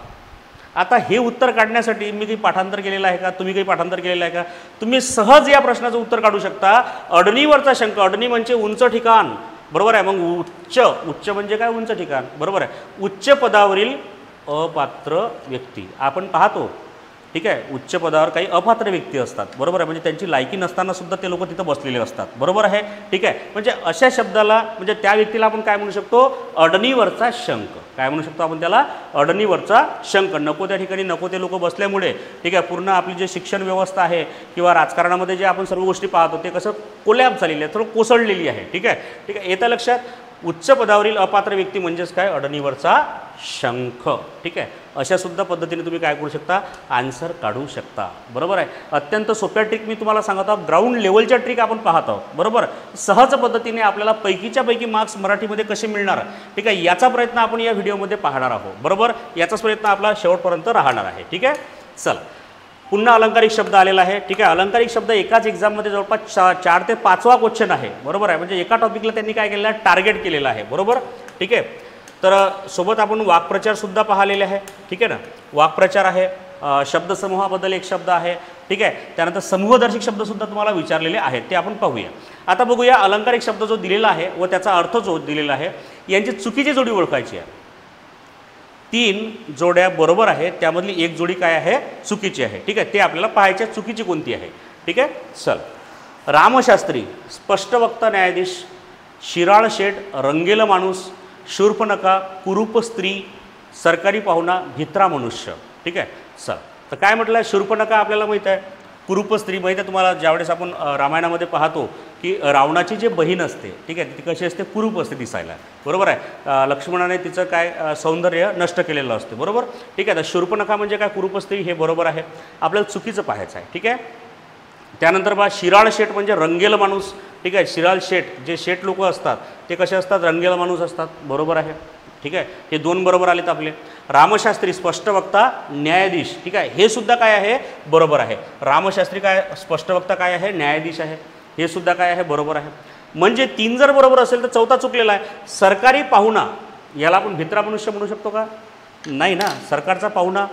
आता हे उत्तर काढण्यासाठी मी काही पाठांतर केलेलं आहे का, तुम्ही काही पाठांतर केलेलं आहे का, तुम्ही सहज या प्रश्नाचं उत्तर काढू शकता. अडनीवरचा शंख, अडनी म्हणजे उंच ठिकाण, बरोबर आहे. मग उच्च, उच्च म्हणजे काय, उंच ठिकाण, बरोबर आहे. उच्च पदावरील अपात्र व्यक्ती आपण पाहतो, ठीक आहे. उच्च पदावर काही अपात्र व्यक्ती असतात, बरोबर आहे. म्हणजे त्यांची लायकी नसताना सुद्धा ते लोक तिथं बसलेले असतात, बरोबर आहे, ठीक आहे. म्हणजे अशा शब्दाला, म्हणजे त्या व्यक्तीला आपण काय म्हणू शकतो, अडनीवरचा शंख. काय म्हणू शकतो आपण त्याला, अडनीवरचा शंख. नको त्या ठिकाणी नको ते लोक बसल्यामुळे, ठीक आहे, पूर्ण आपली जे शिक्षण व्यवस्था आहे किंवा राजकारणामध्ये जे आपण सर्व गोष्टी पाहतो ते कसं कोलॅप्स झालेली आहे, थोडं कोसळलेली आहे, ठीक आहे, ठीक आहे. येतं लक्षात. उच्च पदावरील अपात्र व्यक्ती म्हणजेच काय, अडनीवरचा शंख, ठीक आहे. अशा सुद्धा पद्धतीने तुम्ही काय करू शकता, आन्सर काढू शकता, बरोबर आहे. अत्यंत सोप्या ट्रिक मी तुम्हाला सांगत आहोत, ग्राउंड लेवलच्या ट्रिक आपण पाहत आहोत, बरोबर. सहज पद्धतीने आपल्याला पैकीच्या पैकी मार्क्स मराठीमध्ये कसे मिळणार, ठीक आहे, याचा प्रयत्न आपण या व्हिडिओमध्ये पाहणार आहोत, बरोबर. याचाच प्रयत्न आपला शेवटपर्यंत राहणार आहे, ठीक आहे. चला, पुन्हा अलंकारिक शब्द आलेला आहे, ठीक आहे. अलंकारिक शब्द एकाच एक्झाममध्ये जवळपास 4 ते 5वा क्वेश्चन आहे, बरोबर आहे. म्हणजे एका टॉपिकला त्यांनी काय केलेलं आहे, टार्गेट केलेलं आहे, बरोबर, ठीक आहे. तर सोबत आपण वाक्प्रचारसुद्धा पाहिलेले आहे, ठीक आहे ना. वाक्प्रचार आहे, शब्दसमूहाबद्दल एक शब्द आहे, ठीक आहे. त्यानंतर समूहदर्शक शब्दसुद्धा तुम्हाला विचारलेले आहेत, ते आपण पाहूया. आता बघूया अलंकारिक शब्द जो दिलेला आहे व त्याचा अर्थ जो दिलेला आहे, यांची चुकीची जोडी ओळखायची आहे. 3 जोड्या बरोबर आहे, त्यामधली एक जोडी काय आहे, चुकीची आहे, ठीक आहे. ते आपल्याला पाहायचे, चुकीची कोणती आहे, ठीक आहे. चल, रामशास्त्री, स्पष्टवक्ता न्यायाधीश, शिराळ शेठ, रंगेल माणूस, शूर्पणखा, कुरूप स्त्री, सरकारी पाहुणा, भित्रा मनुष्य, ठीक आहे. चल, तर काय म्हटलं आहे, शूर्पणखा आपल्याला माहीत आहे, कुरूप स्त्री माहीत आहे तुम्हाला. ज्यावेळेस आपण रामायणामध्ये पाहतो की रावणाची जी बहीण असते, ठीक आहे, ती कशी असते, कुरूप असते दिसायला, बरोबर आहे. लक्ष्मणाने तिचं काय सौंदर्य नष्ट केलेलं असते, बरोबर, ठीक आहे. तर शूर्पणखा म्हणजे काय, कुरूप स्त्री, हे बरोबर आहे. आपल्याला चुकीचं पाहायचं आहे, ठीक आहे. त्यानंतर बा शिराळ शेठ म्हणजे रंगेल माणूस, ठीक आहे. शिराळ शेठ, जे शेठ लोक असतात ते कसे असतात, रंगेल माणूस असतात, बरोबर आहे, ठीक आहे. हे 2 बरोबर आलेत आपले. रामशास्त्री, स्पष्टवक्ता न्यायाधीश, ठीक आहे, हे सुद्धा काय आहे, बरोबर आहे. रामशास्त्री काय, स्पष्टवक्ता काय आहे, न्यायाधीश आहे, हे सुद्धा काय आहे, बरोबर आहे. म्हणजे 3 जर बरोबर असेल तर 4था चुकलेला आहे. सरकारी पाहुणा, याला आपण भित्रा मनुष्य म्हणू शकतो का, नाही ना. सरकारचा पाहुणा,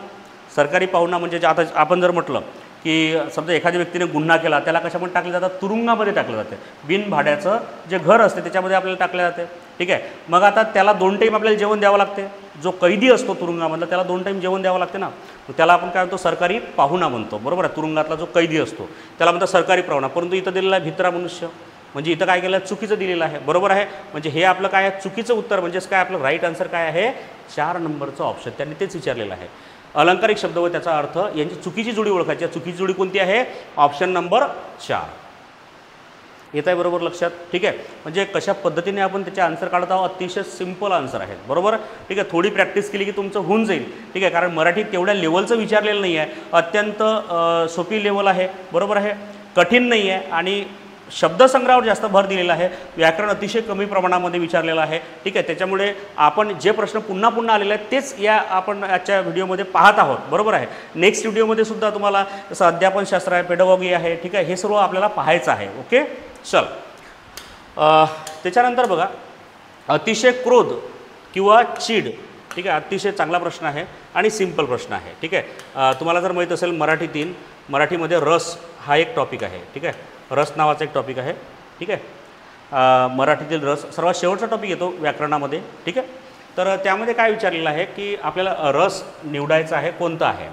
सरकारी पाहुणा म्हणजे आता आपण जर म्हटलं की समजा एखाद्या व्यक्तीने गुन्हा केला, त्याला कशामध्ये टाकले जातात, तुरुंगामध्ये टाकलं जाते. बिनभाड्याचं जे घर असते त्याच्यामध्ये आपल्याला टाकले जाते, ठीक आहे. मग आता त्याला 2 टाईम आपल्याला जेवण द्यावं लागते. जो कैदी असतो तुरुंगामधला त्याला 2 टाईम जेवण द्यावं लागते ना. त्याला आपण काय म्हणतो, सरकारी पाहुणा म्हणतो, बरोबर आहे. तुरुंगातला जो कैदी असतो त्याला म्हणतात सरकारी पाहुणा. परंतु इथं दिलेला आहे भित्रा मनुष्य, म्हणजे इथं काय केलं, चुकीचं दिलेलं आहे, बरोबर आहे. म्हणजे हे आपलं काय आहे, चुकीचं उत्तर, म्हणजेच काय आपलं राईट आन्सर काय आहे, 4 नंबरचं ऑप्शन, त्यांनी तेच विचारलेलं आहे. अलंकारिक शब्द व त्याचा अर्थ यांची चुकीची जोडी ओळखायची. चुकीची जोडी कोणती आहे, ऑप्शन नंबर 4. येत आहे बरोबर लक्षात, ठीक आहे. म्हणजे कशा पद्धतीने आपण त्याचे आन्सर काढत आहोत, अतिशय सिंपल आन्सर आहेत, बरोबर, ठीक आहे. थोडी प्रॅक्टिस केली की तुमचं होऊन जाईल, ठीक आहे. कारण मराठीत तेवढ्या लेवलचं विचारलेलं नाही आहे, अत्यंत सोपी लेवल आहे, बरोबर आहे, कठीण नाही आहे. आणि शब्दसंग्रहावर जास्त भर दिलेला आहे, व्याकरण अतिशय कमी प्रमाणामध्ये विचारलेलं आहे, ठीक आहे. त्याच्यामुळे आपण जे प्रश्न पुन्हा पुन्हा आलेले आहेत तेच या आपण आजच्या व्हिडिओमध्ये पाहत आहोत, बरोबर आहे. नेक्स्ट व्हिडिओमध्ये सुद्धा तुम्हाला जसं अध्यापनशास्त्र आहे, पेडॉगॉगी आहे, ठीक आहे, हे सर्व आपल्याला पाहायचं आहे, ओके. चल, त्याच्यानंतर बघा, अतिशय क्रोध किंवा चीड, ठीक आहे, अतिशय चांगला प्रश्न आहे आणि सिंपल प्रश्न आहे, ठीक आहे. तुम्हाला जर माहीत असेल मराठीतील, मराठीमध्ये रस हा एक टॉपिक आहे, ठीक आहे. रस नावाचा एक टॉपिक आहे, ठीक आहे. मराठीतील रस सर्वात शेवटचा टॉपिक येतो व्याकरणामध्ये, ठीक आहे. तर त्यामध्ये काय विचारलेलं आहे की आपल्याला रस निवडायचा आहे, कोणता आहे.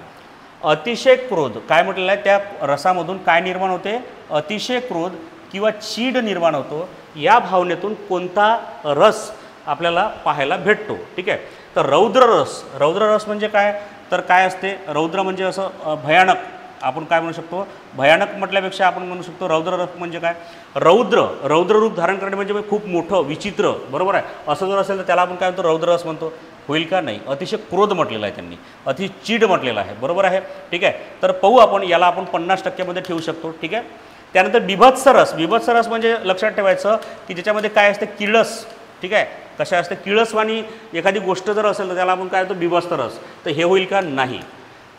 अतिशय क्रोध, काय म्हटलेलं आहे, त्या रसामधून काय निर्माण होते, अतिशय क्रोध किंवा चीड निर्माण होतो. या भावनेतून कोणता रस आपल्याला पाहायला भेटतो, ठीक आहे. तर रौद्र रस, रौद्र रस म्हणजे काय, तर काय असते, रौद्र म्हणजे असं भयानक, आपण काय म्हणू शकतो, भयानक म्हटल्यापेक्षा आपण म्हणू शकतो रौद्र रस म्हणजे काय, रौद्र, रौद्र रूप धारण करणे म्हणजे खूप मोठं, विचित्र, बरोबर आहे. असं जर असेल तर त्याला आपण काय म्हणतो, रौद्र रस म्हणतो. होईल का, नाही. अतिशय क्रोध म्हटलेला आहे त्यांनी, अतिशय चीड म्हटलेलं आहे, बरोबर आहे, ठीक आहे. तर पाहू आपण, याला आपण 50% ठेवू शकतो, ठीक आहे. त्यानंतर बिभत्स रस, बिभत्स रस म्हणजे लक्षात ठेवायचं की ज्याच्यामध्ये काय असते, किळस, ठीक आहे. कशा असते किळसवाणी एखादी गोष्ट जर असेल तर त्याला आपण काय म्हणतो बिभत्स रस, तर हे होईल का नाही.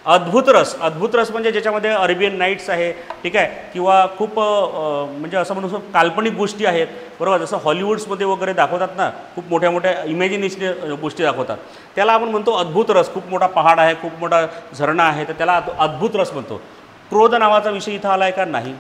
अद्भुत रस, अद्भुत रस म्हणजे ज्याच्यामध्ये अरेबियन नाईट्स आहे, ठीक आहे, किंवा खूप म्हणजे असं म्हणू शकतो काल्पनिक गोष्टी आहेत, बरोबर, जसं हॉलिवूड्समध्ये वगैरे दाखवतात ना, खूप मोठ्या मोठ्या इमॅजिनेशन गोष्टी दाखवतात, त्याला आपण म्हणतो अद्भुत रस. खूप मोठा पहाड आहे, खूप मोठा झरणा आहे, तर त्याला अद्भुत रस म्हणतो. क्रोध नावाचा विषय इथं आला आहे का नाही.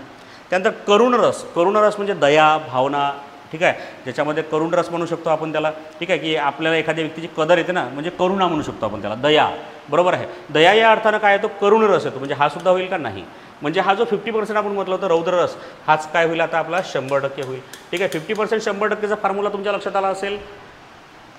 त्यानंतर करुण रस, करुण रस म्हणजे दया भावना, ठीक आहे, ज्याच्यामध्ये करुण रस म्हणू शकतो आपण त्याला, ठीक आहे, की आपल्याला एखाद्या व्यक्तीची कदर येते ना, म्हणजे करुणा म्हणू शकतो आपण त्याला, दया, बरोबर आहे. दया या अर्थानं काय येतो, करुण रस येतो, म्हणजे हा सुद्धा होईल का नाही. म्हणजे हा जो 50% आपण म्हटलं होतं रौद्र रस, हाच काय होईल आता आपला 100% होईल, ठीक आहे. 50% 100%चा फॉर्म्युला तुमच्या लक्षात आला असेल,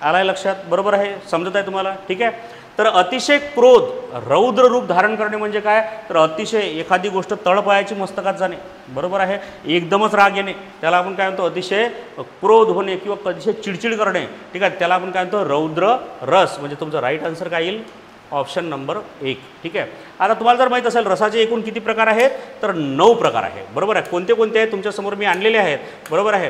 आलाय लक्षात, बरोबर आहे, समजत आहे तुम्हाला, ठीक आहे. तर अतिशय क्रोध रौद्र रूप धारण करणे म्हणजे काय, तर अतिशय एखादी गोष्ट तळपायाची मस्तकात जाणे, बरोबर आहे, एकदमच राग येणे, त्याला आपण काय म्हणतो अतिशय क्रोध होणे किंवा अतिशय चिडचिड करणे, ठीक आहे, त्याला आपण काय म्हणतो रौद्र रस. म्हणजे तुमचं राईट आन्सर काय येईल, ऑप्शन नंबर 1, ठीक आहे. आता तुम्हाला जर माहीत असेल रसाचे एकूण किती प्रकार आहेत, तर 9 प्रकार आहे, बरोबर आहे. कोणते कोणते आहेत तुमच्यासमोर मी आणलेले आहेत, बरोबर आहे.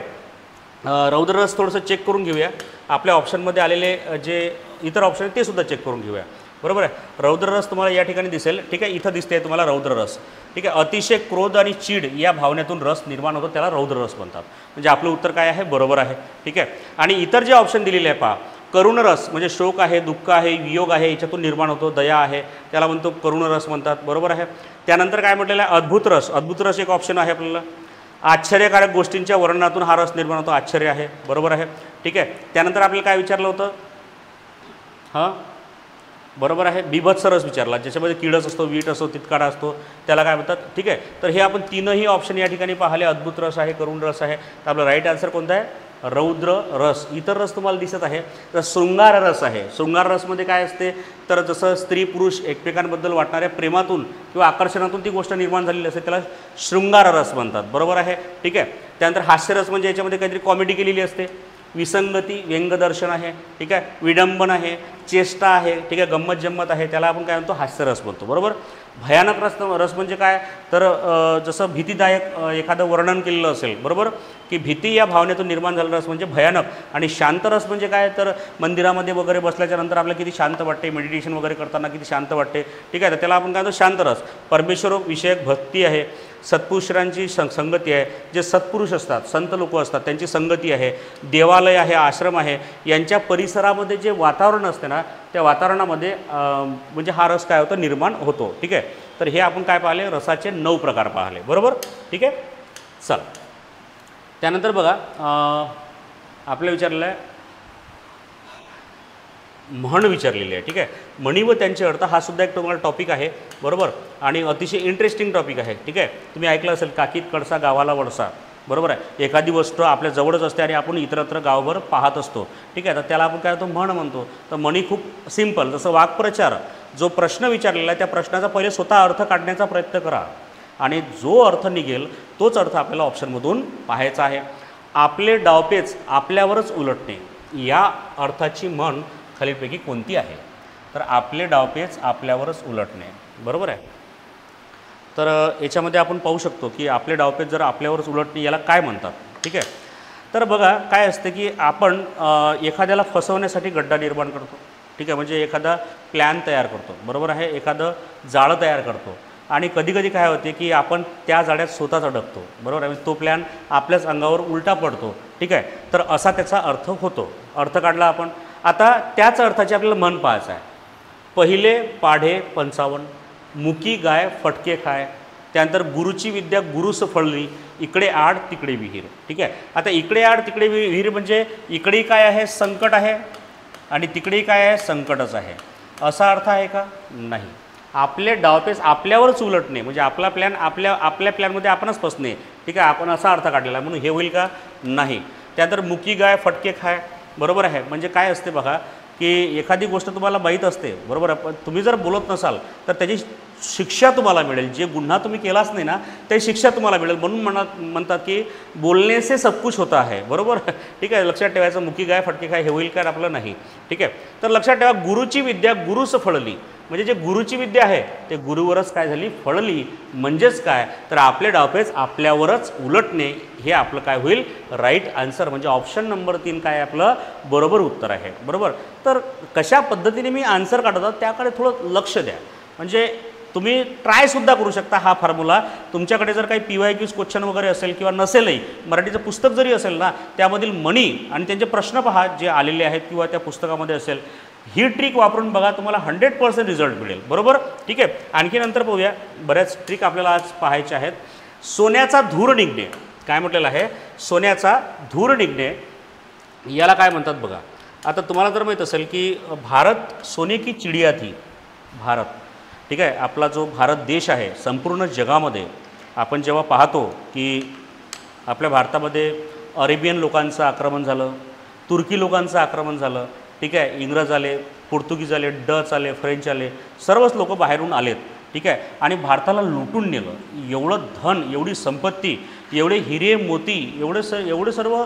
रौद्र रस थोडंसं चेक करून घेऊया, आपल्या ऑप्शनमध्ये आलेले जे इतर ऑप्शन आहेत ते सुद्धा चेक करून घेऊया, बरोबर आहे. रौद्र रस तुम्हाला या ठिकाणी दिसेल, ठीक आहे, इथं दिसते तुम्हाला रौद्र रस, ठीक आहे. अतिशय क्रोध आणि चीड या भावनेतून रस निर्माण होतो, त्याला रौद्र रस म्हणतात. म्हणजे आपलं उत्तर काय आहे, बरोबर आहे, ठीक आहे. आणि इतर जे ऑप्शन दिलेले आहे पहा, करुण रस म्हणजे शोक आहे, दुःख आहे, वियोग आहे, याच्यातून निर्माण होतो, दया आहे, त्याला म्हणतो करुण रस म्हणतात, बरोबर आहे. त्यानंतर काय म्हटलेलं आहे, अद्भुत रस, अद्भुत रस एक ऑप्शन आहे आपल्याला. आश्चर्यकारक गोष्टींच्या वर्णनातून हा रस निर्माण होतो, आश्चर्य आहे, बरोबर आहे, ठीक आहे. त्यानंतर आपल्याला काय विचारलं होतं, हां बरोबर आहे, बिभत्स रस विचारला, ज्याच्यामध्ये किडस असतो, वीट असतो, तितकाडा असतो, त्याला काय म्हणतात, ठीक आहे. तर हे आपण तीनही ऑप्शन या ठिकाणी पाहिले, अद्भुत रस आहे, करुण रस आहे, तर आपलं राईट आन्सर कोणता आहे, रौद्र रस. इतर रस तुम्हाला दिसत आहे, तर शृंगार रस आहे. शृंगार रसमध्ये काय असते, तर जसं स्त्री पुरुष एकमेकांबद्दल वाटणाऱ्या प्रेमातून किंवा आकर्षणातून ती गोष्ट निर्माण झालेली असते, त्याला शृंगार रस म्हणतात, बरोबर आहे, ठीक आहे. त्यानंतर हास्यरस म्हणजे याच्यामध्ये काहीतरी कॉमेडी केलेली असते, विसंगती व्यंगदर्शन आहे, ठीक आहे, विडंबन आहे, चेष्टा आहे, ठीक आहे, गंमत जम्मत आहे, त्याला आपण काय म्हणतो हास्यरस म्हणतो, बरोबर. भयानक रस म्हणजे काय, तर जसं भीतीदायक एखादं वर्णन केलेलं असेल, बरोबर, की भीती या भावनेतून निर्माण झालेला रस म्हणजे भयानक. आणि शांत रस म्हणजे काय, तर मंदिरामध्ये वगैरे बसल्याच्या नंतर आपल्याला किती शांत वाटते, मेडिटेशन वगैरे करताना किती शांत वाटते, ठीक आहे, तर त्याला आपण काय म्हणतो शांत रस. परमेश्वर विषयक भक्ती आहे, सत्पुरुषांची संगती आहे, जे सत्पुरुष असतात, संत लोक असतात, त्यांची संगती आहे, देवालय आहे, आश्रम आहे, यांच्या परिसरामध्ये जे वातावरण असते ना, त्या वातावरणामध्ये म्हणजे हा रस काय होतो, निर्माण होतो, ठीक आहे. तर हे आपण काय पाहिले, रसाचे 9 प्रकार पाहिले, बरोबर, ठीक आहे. चला त्यानंतर बघा आपल्याला विचारलेलं आहे, म्हण विचारलेली आहे, ठीक आहे. म्हणी व त्यांचे अर्थ हा सुद्धा एक तुम्हाला टॉपिक आहे, बरोबर, आणि अतिशय इंटरेस्टिंग टॉपिक आहे, ठीक आहे. तुम्ही ऐकलं असेल, काकीत कडसा गावाला वळसा, बरोबर आहे. एखादी वस्त आपल्या जवळच असते आणि आपण इतरत्र गावभर पाहत असतो, ठीक आहे, तर त्याला आपण काय म्हणतो, म्हण म्हणतो. तर म्हणी खूप सिंपल, जसं वाक्प्रचार, जो प्रश्न विचारलेला आहे त्या प्रश्नाचा पहिले स्वतः अर्थ काढण्याचा प्रयत्न करा आणि जो अर्थ निघेल तोच अर्थ आपल्याला ऑप्शनमधून पाहायचा आहे. आपले डावपेच आपल्यावरच उलटणे या अर्थाची म्हण खालीलपैकी कोणती आहे, तर आपले डावपेच आपल्यावरच उलटणे, बरोबर आहे. तर याच्यामध्ये आपण पाहू शकतो की आपले डावपेच जर आपल्यावरच उलटणे याला काय म्हणतात, ठीक आहे. तर बघा काय असते की आपण एखाद्याला फसवण्यासाठी गड्डा निर्माण करतो, ठीक आहे, म्हणजे एखादा प्लॅन तयार करतो, बरोबर आहे, एखादं जाळं तयार करतो आणि कधीकधी काय होते की आपण त्या जाळ्यात स्वतःच अडकतो, बरोबर आहे, तो प्लॅन आपल्याच अंगावर उलटा पडतो, ठीक आहे. तर असा त्याचा अर्थ होतो. अर्थ काढला आपण. आता त्याच अर्थाची आपल्याला म्हण पाहायचं आहे. पहिले पाढे 55, मुकी गाय फटके खाय, त्यानंतर गुरुची विद्या गुरुस फळली, इकडे आड तिकडे विहीर, ठीक आहे. आता इकडे आड तिकडे विहीर म्हणजे इकडेही काय आहे, संकट आहे, आणि तिकडेही काय आहे, संकटच आहे, असा अर्थ आहे का, नाही. आपले डावपेच आपल्यावरच उलटणे म्हणजे आपला प्लॅन आपल्या प्लॅनमध्ये आपणच फसणे, ठीक आहे, आपण असा अर्थ काढलेला आहे, म्हणून हे होईल का, नाही. त्यानंतर मुकी गाय फटके खाय, बरोबर आहे, म्हणजे काय असते बघा की एखादी गोष्ट तुम्हाला माहीत असते, बरोबर आहे, पण तुम्ही जर बोलत नसाल तर त्याची शिक्षा तुम्हाला मिळेल. जे गुन्हा तुम्ही केलाच नाही ना त्याची शिक्षा तुम्हाला मिळेल. म्हणून म्हणतात की बोलणे से सब कुछ होता है, बरोबर, ठीक आहे. लक्षात ठेवायचं, मुकी गाय फटके खाय हे होईल का, आपलं नाही, ठीक आहे. तर लक्षात ठेवा, गुरुची विद्या गुरुस फळली, म्हणजे जे गुरुची विद्या आहे ते गुरुवरच काय झाली, फळली. म्हणजेच काय तर आपले डावपेच आपल्यावरच उलटणे हे आपलं काय होईल, राईट आन्सर. म्हणजे ऑप्शन नंबर 3 काय आपलं बरोबर उत्तर आहे. बरोबर. तर कशा पद्धतीने मी आन्सर काढतो त्याकडे थोडं लक्ष द्या. म्हणजे तुम्ही ट्रायसुद्धा करू शकता हा फॉर्म्युला. तुमच्याकडे जर काही PYQ क्वेश्चन वगैरे असेल किंवा नसेलही, मराठीचं पुस्तक जरी असेल ना, त्यामधील मणी आणि त्यांचे प्रश्न पहा जे आलेले आहेत किंवा त्या पुस्तकामध्ये असेल, ही ट्रिक वापरून बघा, तुम्हाला 100% रिझल्ट मिळेल. बरोबर. ठीक आहे. आणखी नंतर पाहूया, बऱ्याच ट्रिक आपल्याला आज पाहायच्या आहेत. सोन्याचा धूर निघणे, काय म्हटलेलं आहे, सोन्याचा धूर निघणे याला काय म्हणतात बघा. आता तुम्हाला जर माहीत असेल की भारत सोने की चिडिया थी. भारत, ठीक आहे, आपला जो भारत देश आहे संपूर्ण जगामध्ये आपण जेव्हा पाहतो की आपल्या भारतामध्ये अरेबियन लोकांचं आक्रमण झालं, तुर्की लोकांचं आक्रमण झालं, ठीक आहे, इंग्रज आले, पोर्तुगीज आले, डच आले, फ्रेंच आले, सर्वच लोक बाहेरून आलेत. ठीक आहे. आणि भारताला लुटून नेलं. एवढं धन, एवढी संपत्ती, एवढे हिरे मोती, एवढे सर्व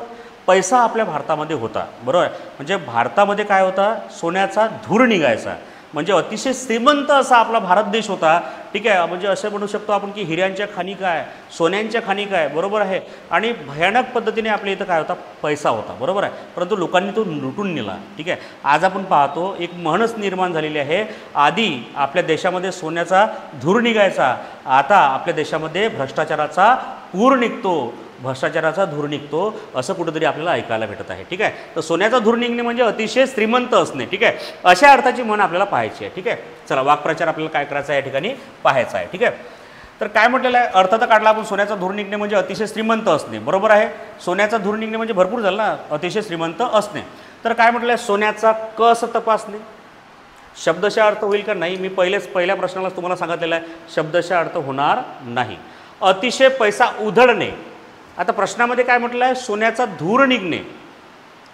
पैसा आपल्या भारतामध्ये होता. बरोबर आहे. म्हणजे भारतामध्ये काय होता, सोन्याचा धूर निघायचा. म्हणजे अतिशय श्रीमंत असा आपला भारत देश होता. ठीक आहे. म्हणजे असं म्हणू शकतो आपण की हिऱ्यांच्या खाणी काय, सोन्यांच्या खाणी काय. बरोबर आहे. आणि भयानक पद्धतीने आपल्या इथं काय होता, पैसा होता. बरोबर आहे. परंतु लोकांनी तो लुटून नेला. ठीक आहे. आज आपण पाहतो एक म्हणच निर्माण झालेली आहे. आधी आपल्या देशामध्ये सोन्याचा धूर निघायचा, आता आपल्या देशामध्ये भ्रष्टाचाराचा पूर निघतो, भ्रष्टाचाराचा धूर निघतो, असं कुठेतरी आपल्याला ऐकायला भेटत आहे. ठीक आहे. तर सोन्याचा धूर निघणे म्हणजे अतिशय श्रीमंत असणे. ठीक आहे. अशा अर्थाची म्हण आपल्याला पाहायची आहे. ठीक आहे. चला, वाक्प्रचार आपल्याला काय करायचा आहे या ठिकाणी पाहायचा आहे. ठीक आहे. तर काय म्हटलेलं आहे, अर्थ तर काढला आपण, सोन्याचा धूर निघणे म्हणजे अतिशय श्रीमंत असणे. बरोबर आहे. सोन्याचा धूर निघणे म्हणजे भरपूर झालं ना, अतिशय श्रीमंत असणे. तर काय म्हटलं आहे, सोन्याचा कस तपासणे, शब्दशः अर्थ होईल का नाही. मी पहिल्या प्रश्नाला तुम्हाला सांगितलेलं आहे शब्दशः अर्थ होणार नाही. अतिशय पैसा उधळणे. आता प्रश्नामध्ये काय म्हटलं आहे, सोन्याचा धूर निघणे.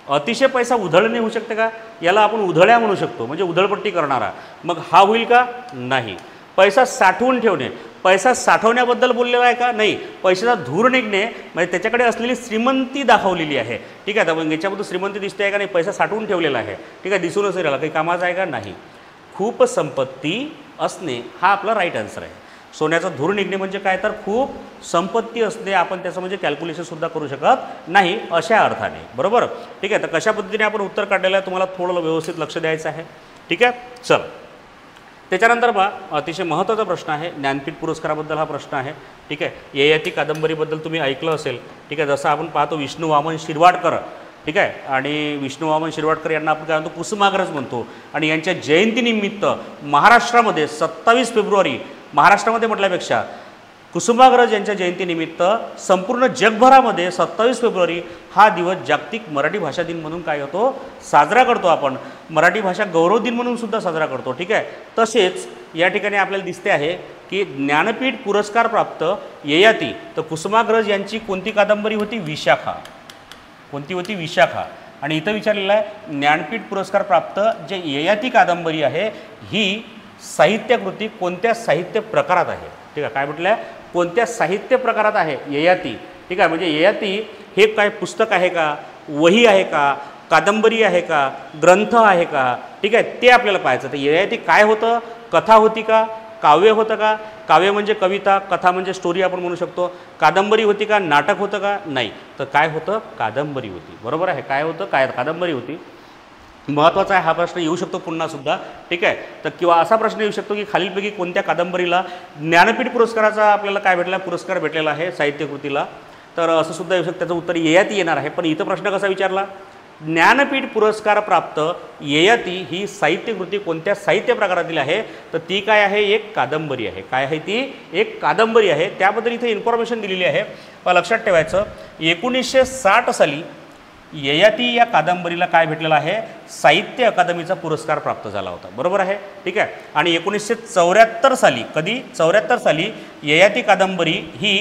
अतिशय पैसा उधळणे होऊ शकते का, याला आपण उधळ्या म्हणू शकतो, म्हणजे उधळपट्टी करणारा. मग हा होईल का, नाही. पैसा साठवून ठेवणे, पैसा साठवण्याबद्दल बोललेला आहे का, नाही. पैशाचा धूर निघणे म्हणजे त्याच्याकडे असलेली श्रीमंती दाखवलेली आहे. ठीक आहे. तर मग याच्याबद्दल श्रीमंती दिसते आहे का, नाही. पैसा साठवून ठेवलेला आहे. ठीक आहे. दिसूनच राहिला, काही कामाचा आहे का, नाही. खूप संपत्ती असणे हा आपला राईट आन्सर आहे. सोन्याचा धूर निघणे म्हणजे काय, तर खूप संपत्ती असणे. आपण त्याचं म्हणजे कॅल्क्युलेशनसुद्धा करू शकत नाही अशा अर्थाने. बरोबर. ठीक आहे. तर कशा पद्धतीने आपण उत्तर काढलेलं आहे तुम्हाला थोडं व्यवस्थित लक्ष द्यायचं आहे. ठीक आहे. चल, त्याच्यानंतर बा अतिशय महत्त्वाचा प्रश्न आहे, ज्ञानपीठ पुरस्काराबद्दल हा प्रश्न आहे. ठीक आहे. ययाती कादंबरीबद्दल तुम्ही ऐकलं असेल. ठीक आहे. जसं आपण पाहतो विष्णू वामन शिरवाडकर, ठीक आहे, आणि विष्णू वामन शिरवाडकर यांना आपण काय म्हणतो, कुसुमाग्रज म्हणतो. आणि यांच्या जयंतीनिमित्त महाराष्ट्रामध्ये 27 फेब्रुवारी, महाराष्ट्रामध्ये म्हटल्यापेक्षा कुसुमाग्रज यांच्या जयंतीनिमित्त संपूर्ण जगभरामध्ये 27 फेब्रुवारी हा दिवस जागतिक मराठी भाषा दिन म्हणून काय होतो, साजरा करतो. आपण मराठी भाषा गौरव दिन म्हणून सुद्धा साजरा करतो. ठीक आहे. तसेच या ठिकाणी आपल्याला दिसते आहे की ज्ञानपीठ पुरस्कार प्राप्त ययाती, तर कुसुमाग्रज यांची कोणती कादंबरी होती, विशाखा. कोणती होती, विशाखा. आणि इथं विचारलेलं आहे ज्ञानपीठ पुरस्कार प्राप्त जे ययाती कादंबरी आहे ही साहित्यकृती कोणत्या साहित्य प्रकारात आहे. ठीक आहे. काय म्हटलं आहे, कोणत्या साहित्य प्रकारात आहे ययाती. ठीक आहे. म्हणजे ययाती हे काय पुस्तक आहे का, वही आहे का, कादंबरी आहे का, ग्रंथ आहे का. ठीक आहे. ते आपल्याला पाहायचं. तर ययाती काय होतं, कथा होती का, काव्य होतं का. काव्य म्हणजे कविता, कथा म्हणजे स्टोरी आपण म्हणू शकतो. कादंबरी होती का, नाटक होतं का, नाही. तर काय होतं, कादंबरी होती. बरोबर आहे. काय होतं, काय कादंबरी होती. महत्त्वाचा आहे हा प्रश्न, येऊ शकतो पुन्हासुद्धा. ठीक आहे. तर किंवा असा प्रश्न येऊ शकतो की खालीलपैकी कोणत्या कादंबरीला ज्ञानपीठ पुरस्काराचा आपल्याला काय भेटला, पुरस्कार भेटलेला आहे साहित्यकृतीला. तर असं सुद्धा येऊ शकतं. त्याचं उत्तर ययाती येणार आहे. पण इथं प्रश्न कसा विचारला, ज्ञानपीठ पुरस्कार प्राप्त ययाती ही साहित्यकृती कोणत्या साहित्य प्रकारातील आहे. तर ती काय आहे, एक कादंबरी आहे. काय आहे ती, एक कादंबरी आहे. त्याबद्दल इथे इन्फॉर्मेशन दिलेली आहे. लक्षात ठेवायचं, 1960 साली ययाती या कादंबरीला काय भेटलेला आहे, साहित्य अकादमीचा पुरस्कार प्राप्त झाला होता. बरोबर आहे. ठीक आहे. आणि 1974 साली, कधी, 74 साली ययाती कादंबरी ही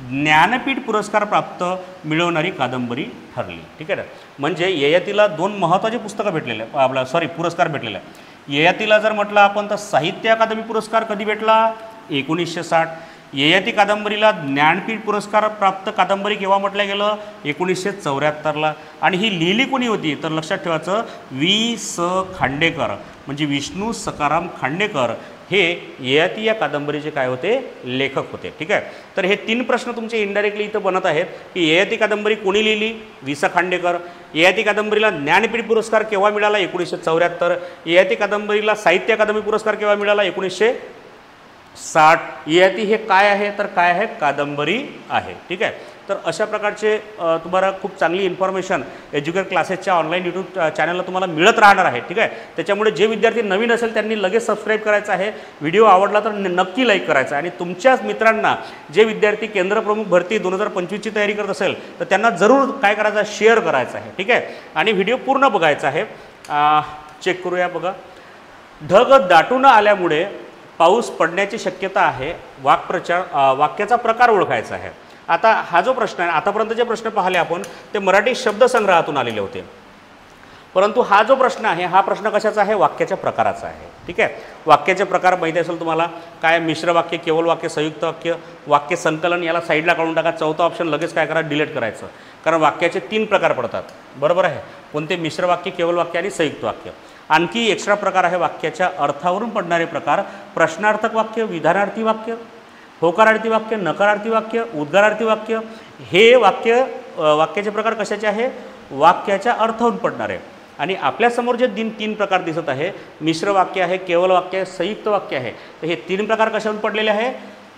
ज्ञानपीठ पुरस्कार प्राप्त मिळवणारी कादंबरी ठरली. ठीक आहे. म्हणजे ययातीला 2 महत्त्वाची पुस्तकं भेटलेले, आपला पुरस्कार भेटलेला आहे. ययातीला जर म्हटलं आपण तर साहित्य अकादमी पुरस्कार कधी भेटला, 1960. ययाती कादंबरीला ज्ञानपीठ पुरस्कार प्राप्त कादंबरी केव्हा म्हटलं गेलं? 1974ला. आणि ही लिहिली कोणी होती? तर लक्षात ठेवायचं वि. स. खांडेकर, म्हणजे विष्णू सखाराम खांडेकर हे ययाती या कादंबरीचे काय होते? लेखक होते. ठीक आहे. तर हे 3 प्रश्न तुमचे इनडायरेक्टली इथं बनत आहेत की ययाती कादंबरी कोणी लिहिली? वि. स. खांडेकर. ययाती कादंबरीला ज्ञानपीठ पुरस्कार केव्हा मिळाला? 1974. ययाती कादंबरीला साहित्य अकादमी पुरस्कार केव्हा मिळाला? 1960. ययाती हे काय आहे? तर काय आहे? कादंबरी आहे. ठीक आहे. तर अशा प्रकारचे तुम्हाला खूप चांगली इन्फॉर्मेशन एज्युकेट क्लासेसच्या ऑनलाईन यूट्यूब चॅनलला तुम्हाला मिळत राहणार आहे. ठीक आहे. त्याच्यामुळे जे विद्यार्थी नवीन असेल त्यांनी लगेच सबस्क्राईब करायचं आहे. व्हिडिओ आवडला तर नक्की लाईक करायचा आहे. आणि तुमच्याच मित्रांना जे विद्यार्थी केंद्रप्रमुख भरती 2025ची तयारी करत असेल तर त्यांना जरूर काय करायचं आहे? शेअर करायचं आहे. ठीक आहे. आणि व्हिडिओ पूर्ण बघायचा आहे. चेक करूया. बघा, ढग दाटून आल्यामुळे पाऊस पडण्याची शक्यता आहे. वाक्याचा प्रकार ओळखायचा आहे. आता हा जो प्रश्न आहे, आतापर्यंत जे प्रश्न पाहिले आपण ते मराठी शब्दसंग्रहातून आलेले होते, परंतु हा जो प्रश्न आहे हा प्रश्न कशाचा आहे? वाक्याच्या प्रकाराचा आहे. ठीक आहे. वाक्याचे प्रकार माहिती असेल तुम्हाला काय? मिश्र वाक्य, केवळ वाक्य, संयुक्त वाक्य, वाक्य संकलन. याला साईडला काढून टाका. चौथा ऑप्शन लगेच काय करा? डिलीट करायचं. कारण वाक्याचे 3 प्रकार पडतात. बरोबर आहे. कोणते? मिश्र वाक्य, केवळ वाक्य आणि संयुक्त वाक्य. आणखी एक्स्ट्रा प्रकार आहे वाक्याच्या अर्थावरून पडणारे प्रकार. प्रश्नार्थक वाक्य, विधानार्थी वाक्य, होकारार्थी वाक्य, नकारार्थी वाक्य, उद्गारार्थी वाक्य. हे वाक्याचे प्रकार कशाचे आहे? वाक्याच्या अर्थावरून पडणारे. आणि आपल्यासमोर जे 3 प्रकार दिसत आहे, मिश्र वाक्य आहे, केवळ वाक्य आहे, संयुक्त वाक्य आहे. तर हे 3 प्रकार कशावरून पडलेले आहे?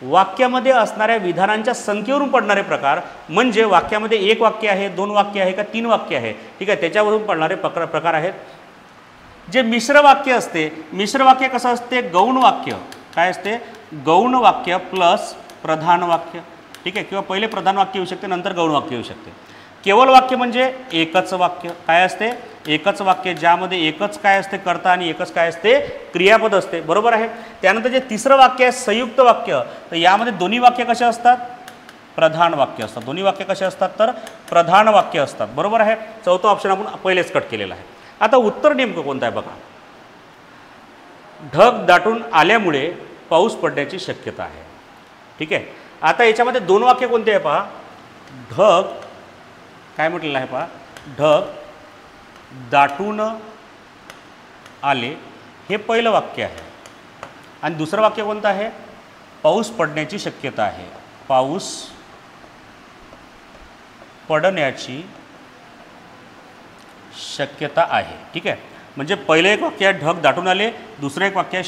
वाक्यामध्ये असणाऱ्या विधानांच्या संख्येवरून पडणारे प्रकार. म्हणजे वाक्यामध्ये 1 वाक्य आहे, 2 वाक्य आहे का 3 वाक्य आहे, ठीक आहे, त्याच्यावरून पडणारे प्रकार आहेत. जे मिश्र वाक्य असते, मिश्र वाक्य कसं असते? गौण वाक्य. काय असते? गौण वाक्य प्लस प्रधान वाक्य. ठीक आहे. किंवा पहिले प्रधान वाक्य येऊ शकते, नंतर गौण वाक्य येऊ शकते. केवळ वाक्य म्हणजे एकच वाक्य. काय असते? एकच वाक्य, ज्यामध्ये एकच काय असते? कर्ता आणि एकच काय असते? क्रियापद असते. बरोबर आहे. त्यानंतर जे तिसरं वाक्य आहे संयुक्त वाक्य, तर यामध्ये दोन्ही वाक्य कसे असतात? प्रधान वाक्य असतात. दोन्ही वाक्य कसे असतात? तर प्रधान वाक्य असतात. बरोबर आहे. चौथा ऑप्शन आपण पहिलेच कट केलेला आहे. आता उत्तर नेमकं कोणतं आहे बघा. ढग दाटून आल्यामुळे पाऊस पडण्याची शक्यता आहे. ठीक आहे. आता याच्यामध्ये 2 वाक्य कोणते आहे पहा. ढग काय म्हटलेलं आहे पहा. ढग दाटून आले हे पहिलं वाक्य आहे. आणि दुसरं वाक्य कोणतं आहे? पाऊस पडण्याची शक्यता आहे. पाऊस पडण्याची शक्यता आहे. ठीक आहे. म्हणजे पहिलं एक वाक्य आहे ढग दाटून आले, दुसरं एक वाक्य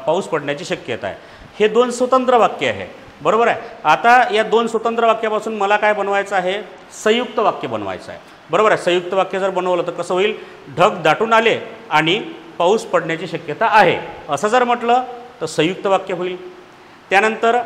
पाऊस पडण्याची शक्यता आहे. हे 2 स्वतंत्र वाक्य आहे. बरोबर आहे. आता या 2 स्वतंत्र वाक्यापासून मला काय बनवायचं आहे? संयुक्त वाक्य बनवायचं आहे. बरोबर आहे. संयुक्त वाक्य जर बनवलं तर कसं होईल? ढग दाटून आले आणि पाऊस पडण्याची शक्यता आहे असं जर म्हटलं तर संयुक्त वाक्य होईल. त्यानंतर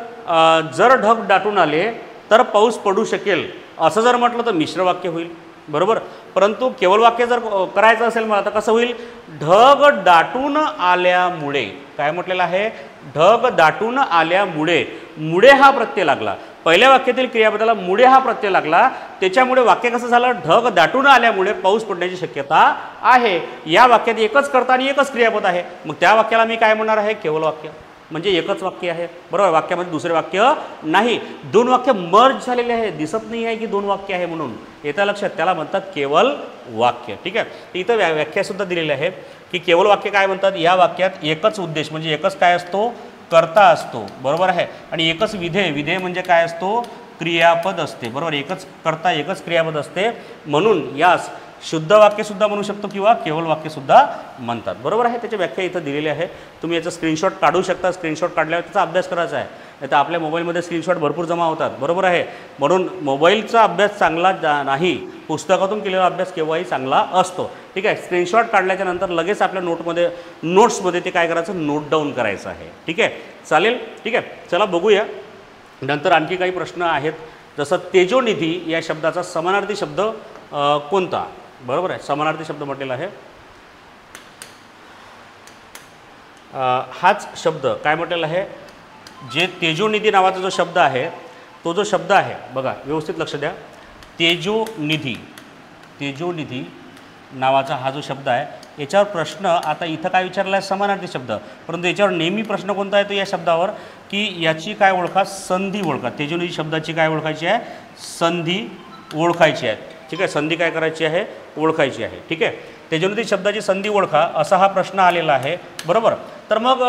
जर ढग दाटून आले तर पाऊस पडू शकेल असं जर म्हटलं तर मिश्र वाक्य होईल. बरोबर. परंतु केवळ वाक्य जर करायचं असेल मला तर कसं होईल? ढग दाटून आल्यामुळे. काय म्हटलेलं आहे? ढग दाटून आल्यामुळे. मुळे हा प्रत्यय लागला. पहिल्या वाक्यातील क्रियापदाला मुळे हा प्रत्यय लागला, त्याच्यामुळे वाक्य कसं झालं? ढग दाटून आल्यामुळे पाऊस पडण्याची शक्यता आहे. या वाक्यात एकच कर्ता आणि एकच क्रियापद आहे. मग त्या वाक्याला मी काय म्हणणार आहे? केवळ वाक्य. म्हणजे एकच वाक्य आहे. बरोबर. वाक्यामध्ये दुसरे वाक्य नाही. 2 वाक्य मर्ज झालेले आहे. दिसत नाही आहे की 2 वाक्य आहे म्हणून. येत्या लक्षात. त्याला म्हणतात केवळ वाक्य. ठीक आहे. इथं व्याख्यासुद्धा दिलेली आहे की केवळ वाक्य काय म्हणतात? या वाक्यात एकच उद्देश म्हणजे एकच काय असतो? कर्ता असतो. बरोबर आहे. आणि एकच विधेय. विधेय म्हणजे काय असतो? क्रियापद असते. बरोबर. एकच कर्ता एकच क्रियापद असते. म्हणून यास शुद्ध वाक्यसुद्धा म्हणू शकतो किंवा केवळ वाक्यसुद्धा म्हणतात. बरोबर आहे. त्याची व्याख्या इथं दिलेली आहे. तुम्ही याचा स्क्रीनशॉट काढू शकता. स्क्रीनशॉट काढल्यावर त्याचा अभ्यास करायचा आहे. नाही तर आपल्या मोबाईलमध्ये स्क्रीनशॉट भरपूर जमा होतात. बरोबर आहे. म्हणून मोबाईलचा अभ्यास चांगला नाही, पुस्तकातून केलेला अभ्यास केव्हाही चांगला असतो. ठीक आहे. स्क्रीनशॉट काढल्याच्या नंतर लगेच आपल्या नोट्समध्ये ते काय करायचं? नोट डाऊन करायचं आहे. ठीक आहे. चालेल. ठीक आहे. चला बघूया. नंतर आणखी काही प्रश्न आहेत. जसं तेजोनिधी या शब्दाचा समानार्थी शब्द कोणता? बरोबर आहे. समानार्थी शब्द म्हटलेला आहे. हाच शब्द काय म्हटलेला आहे? जे तेजोनिधी नावाचा जो शब्द आहे, तो जो शब्द आहे बघा व्यवस्थित लक्ष द्या. तेजोनिधी नावाचा हा जो शब्द आहे, याच्यावर प्रश्न आता इथं काय विचारला आहे समानार्थी शब्द, परंतु याच्यावर नेहमी प्रश्न कोणता येतो या शब्दावर की याची काय ओळखा, संधी ओळखा. तेजोनिधी शब्दाची काय ओळखायची आहे, संधी ओळखायची आहे. ठीक आहे, संधी काय करायची आहे, ओळखायची आहे. ठीक आहे, तेजोनिधी शब्दाची संधी ओळखा असा हा प्रश्न आलेला आहे. बरोबर. तर मग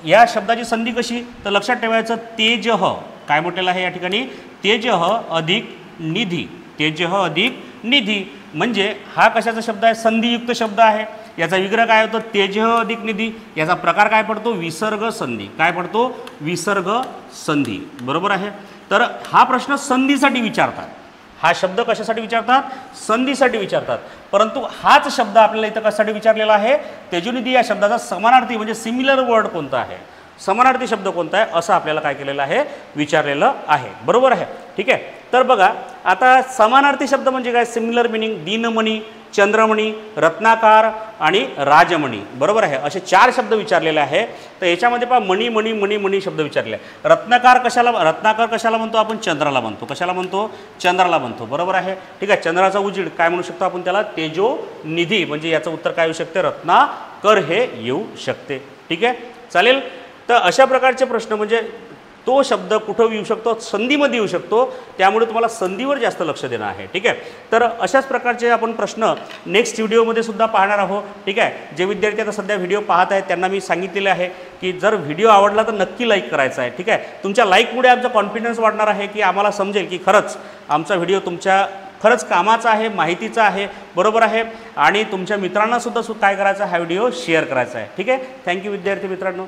या शब्दाची संधी कशी, तर लक्षात ठेवायचं तेजह काय म्हटलेलं आहे या ठिकाणी, तेजह अधिक निधी. तेजह अधिक निधी म्हणजे हा कशाचा शब्द आहे, संधियुक्त शब्द आहे. याचा विग्रह काय होतो, तेजह अधिक निधी. याचा प्रकार काय पडतो, विसर्ग संधी. काय पडतो, विसर्ग संधी. बरोबर आहे. तर हा प्रश्न संधीसाठी विचारतात. हा शब्द कशासाठी विचारतात, संधीसाठी विचारतात. परंतु हाच शब्द आपल्याला इथं कशासाठी विचारलेला आहे, तेजोनिधी या शब्दाचा समानार्थी म्हणजे सिमिलर वर्ड कोणता आहे, समानार्थी शब्द कोणता आहे असं आपल्याला काय केलेलं आहे, विचारलेलं आहे. बरोबर आहे. ठीक आहे. तर बघा आता समानार्थी शब्द म्हणजे काय, सिमिलर मिनिंग, दीनमणी, चंद्रमणी, रत्नाकार आणि राजमणी. बरोबर आहे. असे 4 शब्द विचारलेले आहे. तर याच्यामध्ये पहा मणी मणी मणी मणी शब्द विचारले. रत्नाकार कशाला म्हणतो आपण, चंद्राला म्हणतो. कशाला म्हणतो, चंद्राला म्हणतो. बरोबर आहे. ठीक आहे. चंद्राचा उजीड काय म्हणू शकतो आपण त्याला, तेजोनिधी. म्हणजे याचं उत्तर काय येऊ शकते, रत्नाकर हे येऊ शकते. ठीक आहे, चालेल. तर अशा प्रकारचे प्रश्न म्हणजे तो शब्द कुठं येऊ शकतो, संधीमध्ये येऊ शकतो. त्यामुळे तुम्हाला संधीवर जास्त लक्ष देणं आहे. ठीक आहे. तर अशाच प्रकारचे आपण प्रश्न नेक्स्ट व्हिडिओमध्ये सुद्धा पाहणार आहोत. ठीक आहे. जे विद्यार्थी आता सध्या व्हिडिओ पाहत आहेत त्यांना मी सांगितलेले आहे की जर व्हिडिओ आवडला तर नक्की लाईक करायचा आहे. ठीक आहे. तुमच्या लाईकमुळे आमचा कॉन्फिडन्स वाढणार आहे की आम्हाला समजेल की खरंच आमचा व्हिडिओ तुमच्या खरंच कामाचा आहे, माहितीचा आहे. बरोबर आहे. आणि तुमच्या मित्रांना सुद्धा काय करायचं, हा व्हिडिओ शेअर करायचा आहे. ठीक आहे. थँक्यू विद्यार्थी मित्रांनो.